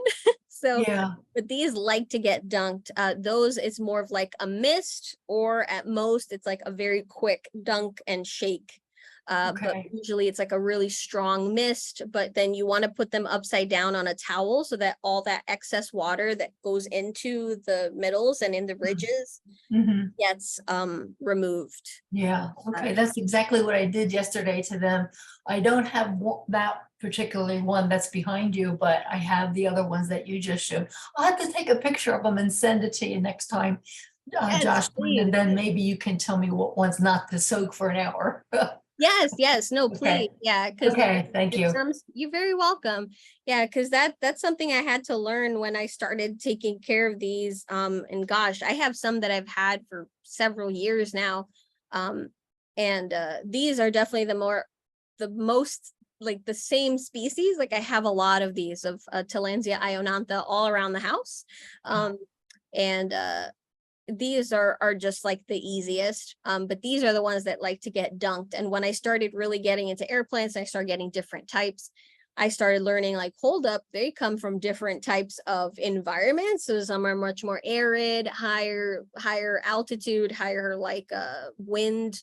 [SPEAKER 1] So,
[SPEAKER 4] Yeah,
[SPEAKER 1] but these like to get dunked. Those it's more of like a mist, or at most it's like a very quick dunk and shake. But
[SPEAKER 4] okay.
[SPEAKER 1] usually it's like a really strong mist, but then you want to put them upside down on a towel so that all that excess water that goes into the middles and in the ridges
[SPEAKER 4] Mhm.
[SPEAKER 1] gets removed.
[SPEAKER 4] Yeah, okay, that's exactly what I did yesterday to them. I don't have that particularly one that's behind you, but I have the other ones that you just showed. I'll have to take a picture of them and send it to you next time,
[SPEAKER 1] Yes,
[SPEAKER 4] Josh,
[SPEAKER 1] please.
[SPEAKER 4] and then maybe you can tell me what one's not to soak for an hour.
[SPEAKER 1] Yes, no, please.
[SPEAKER 4] Okay,
[SPEAKER 1] Yeah, because
[SPEAKER 4] okay, thank you.
[SPEAKER 1] you're very welcome. Yeah, because that's something I had to learn when I started taking care of these. And gosh, I have some that I've had for several years now. And these are definitely the most like the same species. Like I have a lot of these of Tillandsia ionantha all around the house. And these are just like the easiest, but these are the ones that like to get dunked. And when I started really getting into air plants, I started getting different types. I started learning like, hold up, they come from different types of environments. So some are much more arid, higher altitude, higher like wind,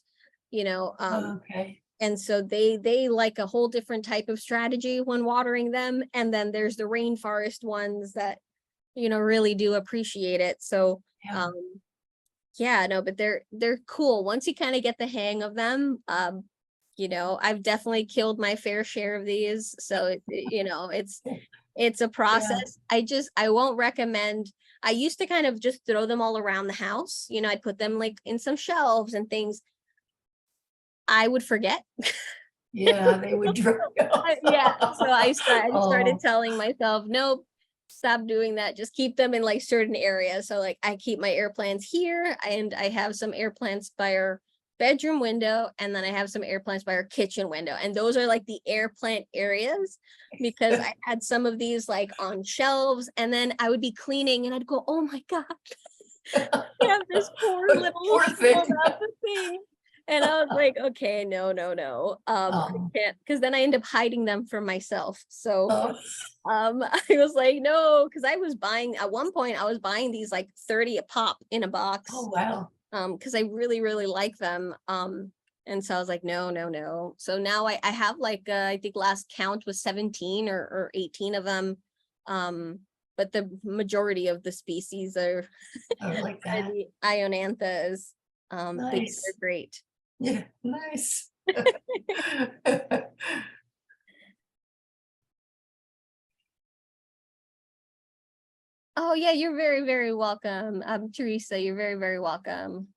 [SPEAKER 1] you know.
[SPEAKER 4] Okay,
[SPEAKER 1] And so they like a whole different type of strategy when watering them. And then there's the rainforest ones that, you know, really do appreciate it. So
[SPEAKER 4] yeah,
[SPEAKER 1] yeah, no, but they're cool once you kind of get the hang of them. You know, I've definitely killed my fair share of these, so you know, it's a
[SPEAKER 4] yeah.
[SPEAKER 1] process. I won't recommend. I used to kind of just throw them all around the house. You know, I'd put them like in some shelves and things. I would forget.
[SPEAKER 4] Yeah, they would dry off.
[SPEAKER 1] Yeah, so I started
[SPEAKER 4] Oh,
[SPEAKER 1] telling myself, nope, stop doing that. Just keep them in like certain areas. So like I keep my air plants here, and I have some air plants by our bedroom window, and then I have some air plants by our kitchen window. And those are like the air plant areas, because I had some of these like on shelves, and then I would be cleaning and I'd go, oh my God, I have this poor little
[SPEAKER 4] poor thing.
[SPEAKER 1] shriveled up thing. And I was like, okay, no. I
[SPEAKER 4] Oh,
[SPEAKER 1] can't, because then I end up hiding them from myself. So
[SPEAKER 4] oh,
[SPEAKER 1] I was like, no, because I was buying at one point, I was buying these like 30 a pop in a box.
[SPEAKER 4] oh, wow.
[SPEAKER 1] Because I really like them. And so I was like, no. So now I have like I think last count was 17 or 18 of them. But the majority of the species are
[SPEAKER 4] I like
[SPEAKER 1] are
[SPEAKER 4] that.
[SPEAKER 1] the Ionanthas. These
[SPEAKER 4] Nice.
[SPEAKER 1] are great.
[SPEAKER 4] Yeah, nice.
[SPEAKER 1] Oh yeah, you're very welcome. Teresa, you're very welcome.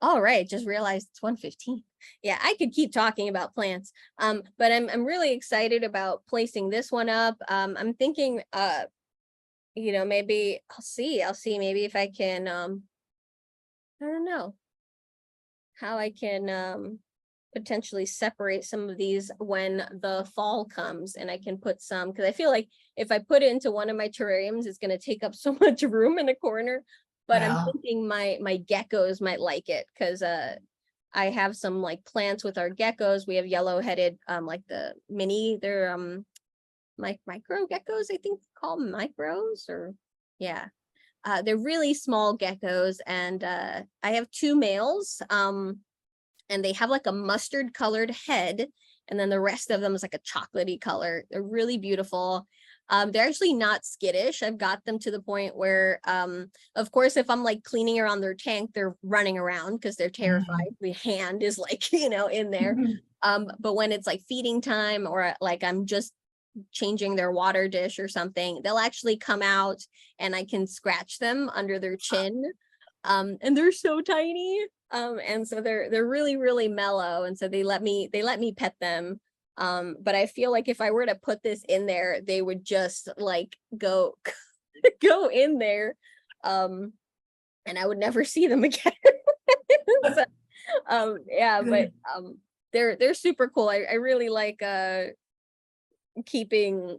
[SPEAKER 1] All right, just realized it's 1:15. Yeah, I could keep talking about plants. But I'm really excited about placing this one up. I'm thinking you know, maybe I'll see maybe if I can I don't know how I can potentially separate some of these when the fall comes, and I can put some, because I feel like if I put it into one of my terrariums, it's going to take up so much room in the corner. But I'm
[SPEAKER 4] Yeah.
[SPEAKER 1] thinking my geckos might like it, because I have some like plants with our geckos. We have yellow-headed like the mini, they're micro geckos, I think called micros, or yeah. They're really small geckos, and I have two males. And they have like a mustard colored head, and then the rest of them is like a chocolatey color. They're really beautiful. They're actually not skittish. I've got them to the point where of course, if I'm like cleaning around their tank, they're running around because they're terrified. The hand is like, you know, in there. But when it's like feeding time, or like I'm just changing their water dish or something, they'll actually come out and I can scratch them under their chin. And they're so tiny. And so they're really, really mellow. And so they let me pet them. But I feel like if I were to put this in there, they would just like go go in there. And I would never see them again. So, yeah, but they're super cool. I really like keeping,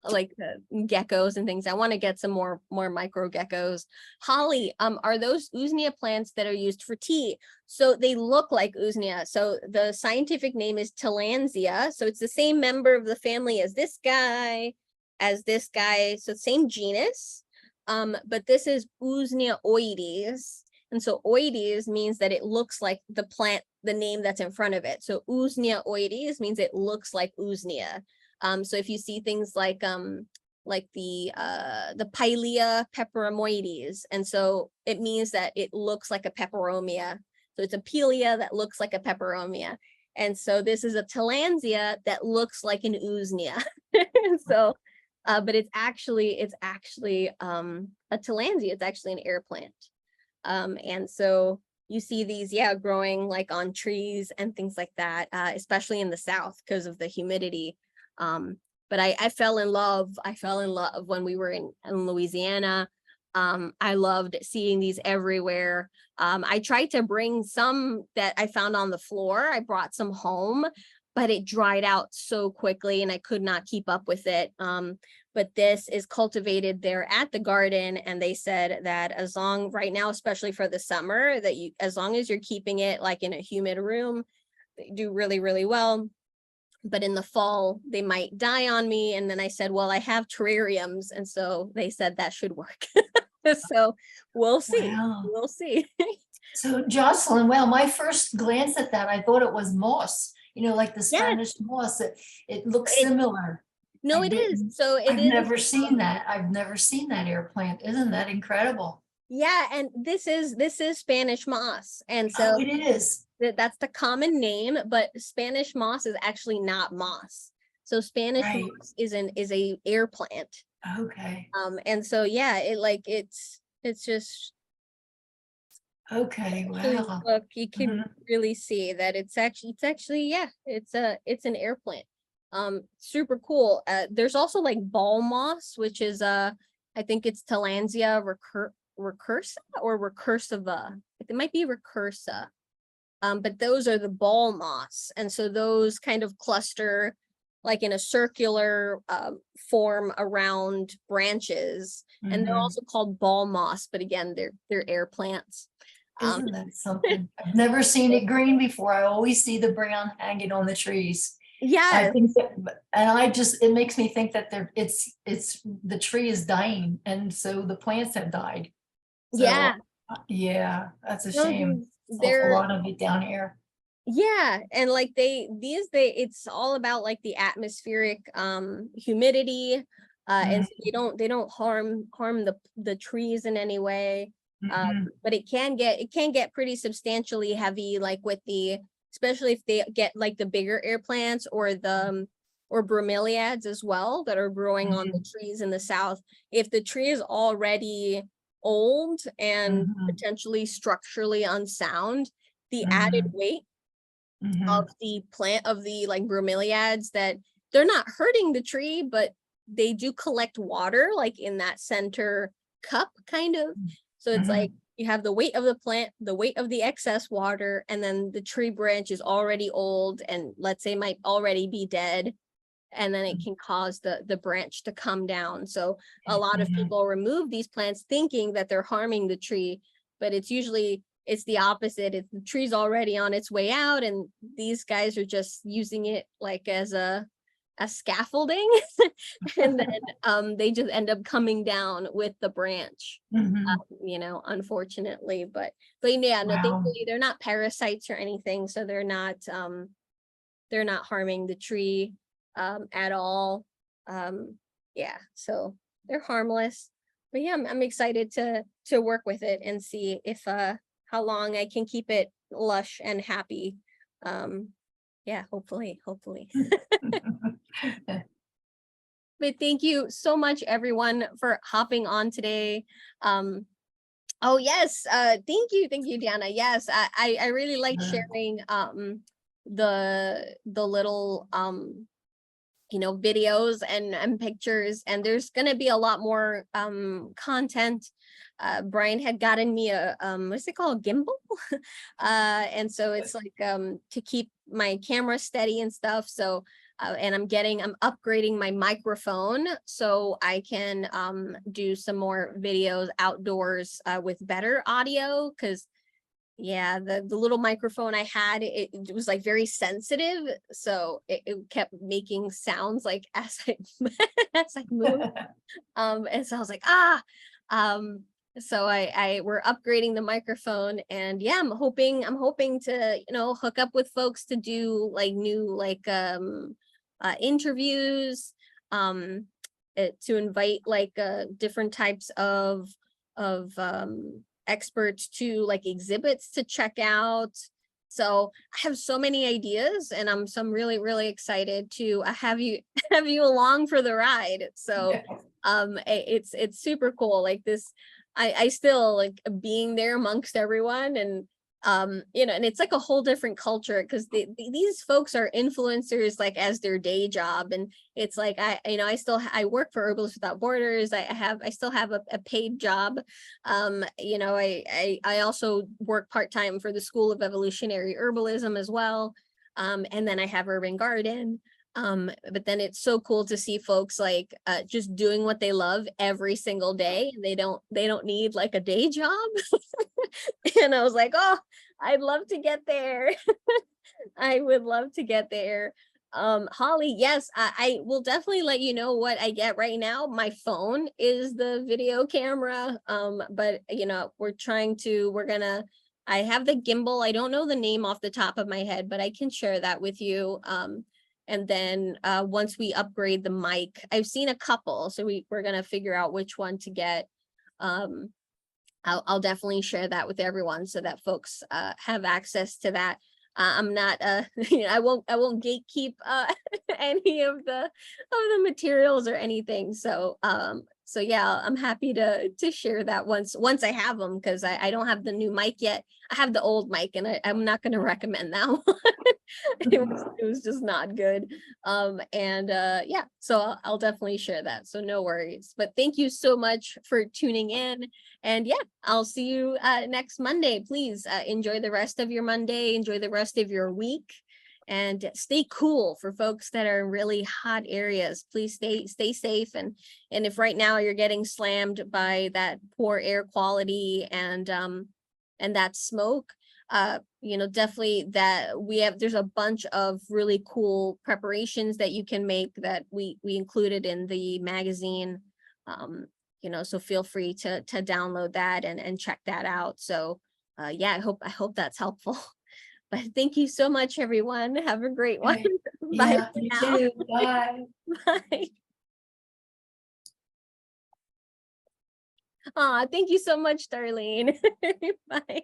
[SPEAKER 1] like geckos and things. I want to get some more micro geckos. Holly, are those Usnea plants that are used for tea? So they look like Usnea. So the scientific name is Tillandsia. So it's the same member of the family as this guy, so same genus. But this is Usnea oides. And so oides means that it looks like the plant, the name that's in front of it. So Usnea oides means it looks like Usnea. So if you see things like the Pilea peperomoides, and so it means that it looks like a peperomia. So it's a Pilea that looks like a peperomia. And so this is a Tillandsia that looks like an Usnea. So, but it's actually a Tillandsia. It's actually an air plant. And so you see these, growing like on trees and things like that, especially in the South because of the humidity. But I fell in love when we were in Louisiana. I loved seeing these everywhere. I tried to bring some that I found on the floor. I brought some home, but it dried out so quickly and I could not keep up with it. But this is cultivated there at the garden, and they said that right now, especially for the summer, that as long as you're keeping it like in a humid room, they do really, really well. But in the fall, they might die on me. And then I said, well, I have terrariums. And so they said that should work. So we'll see.
[SPEAKER 4] Wow.
[SPEAKER 1] We'll see.
[SPEAKER 4] So Jocelyn, well, my first glance at that, I thought it was moss, like the Spanish moss. It looks similar.
[SPEAKER 1] No, it is. So
[SPEAKER 4] I've never seen that. I've never seen that air plant. Isn't that incredible?
[SPEAKER 1] Yeah, and this is Spanish moss. And so
[SPEAKER 4] it is.
[SPEAKER 1] That's the common name, but Spanish moss is actually not moss. So Spanish moss is a air plant.
[SPEAKER 4] Okay.
[SPEAKER 1] And so it's just
[SPEAKER 4] okay. Wow.
[SPEAKER 1] Look, you can really see that it's actually it's an air plant. Super cool. There's also like ball moss, which is I think it's Tillandsia recursa or recursiva. It might be recursa. But those are the ball moss. And so those kind of cluster like in a circular form around branches. And they're also called ball moss, but again, they're air plants.
[SPEAKER 4] Isn't that something? I've never seen it green before. I always see the brown hanging on the trees.
[SPEAKER 1] Yeah.
[SPEAKER 4] I think that, and it makes me think that it's the tree is dying. And so the plants have died. So, yeah, that's a shame. There's a lot of it down here.
[SPEAKER 1] Yeah, and like it's all about like the atmospheric humidity, and so they don't harm the trees in any way. But it can get pretty substantially heavy, like especially if they get like the bigger air plants or bromeliads as well that are growing on the trees in the South. If the tree is already old and potentially structurally unsound, the added weight of the plant of the like bromeliads, that they're not hurting the tree, but they do collect water like in that center cup kind of. So it's like you have the weight of the plant, the weight of the excess water, and then the tree branch is already old and let's say might already be dead. And then it can cause the branch to come down. So a lot of people remove these plants thinking that they're harming the tree, but it's the opposite. It's the tree's already on its way out, and these guys are just using it like as a scaffolding, and then they just end up coming down with the branch, unfortunately. But yeah, no, thankfully they're not parasites or anything, so they're not harming the tree at all. So they're harmless. But yeah, I'm excited to work with it and see if how long I can keep it lush and happy. Hopefully. But thank you so much, everyone, for hopping on today. Oh yes, thank you, Diana. Yes, I really like
[SPEAKER 4] Yeah.
[SPEAKER 1] sharing the little videos and pictures, and there's gonna be a lot more content. Brian had gotten me a what's it called, gimbal? And so it's like to keep my camera steady and stuff. So and I'm upgrading my microphone so I can do some more videos outdoors with better audio, because yeah, the little microphone I had, it was like very sensitive, so it kept making sounds like as I as I moved. And so I was like, so we're upgrading the microphone, and yeah, I'm hoping to, hook up with folks to do like new interviews, to invite like different types of experts to like exhibits to check out. So I have so many ideas, and I'm really, really excited to have you have you along for the ride. So it's super cool. Like this, I still like being there amongst everyone, and and it's like a whole different culture, because these folks are influencers like as their day job, and it's like I work for Herbalists Without Borders. I still have a paid job. I also work part-time for the School of Evolutionary Herbalism as well. And then I have Urban Garden. But then it's so cool to see folks like just doing what they love every single day, and they don't need like a day job. And I was like, oh, I'd love to get there. I would love to get there. Holly, yes, I will definitely let you know what I get. Right now my phone is the video camera, but I have the gimbal. I don't know the name off the top of my head, but I can share that with you. And then once we upgrade the mic, I've seen a couple, so we're gonna figure out which one to get. I'll definitely share that with everyone so that folks have access to that. I'm not I won't gatekeep any of the materials or anything. So so yeah, I'm happy to share that once I have them, because I don't have the new mic yet. I have the old mic, and I'm not going to recommend that one. It was just not good. And yeah, so I'll definitely share that, so no worries. But thank you so much for tuning in, and yeah, I'll see you next Monday. Please enjoy the rest of your Monday, enjoy the rest of your week, and stay cool. For folks that are in really hot areas, please stay safe. And if right now you're getting slammed by that poor air quality and that smoke, definitely there's a bunch of really cool preparations that you can make that we included in the magazine. So feel free to download that and check that out. So yeah, I hope that's helpful. But thank you so much, everyone. Have a great one. Bye
[SPEAKER 4] Yeah,
[SPEAKER 1] for
[SPEAKER 4] you
[SPEAKER 1] now.
[SPEAKER 4] too. Bye.
[SPEAKER 1] Bye. Aw, thank you so much, Darlene. Bye.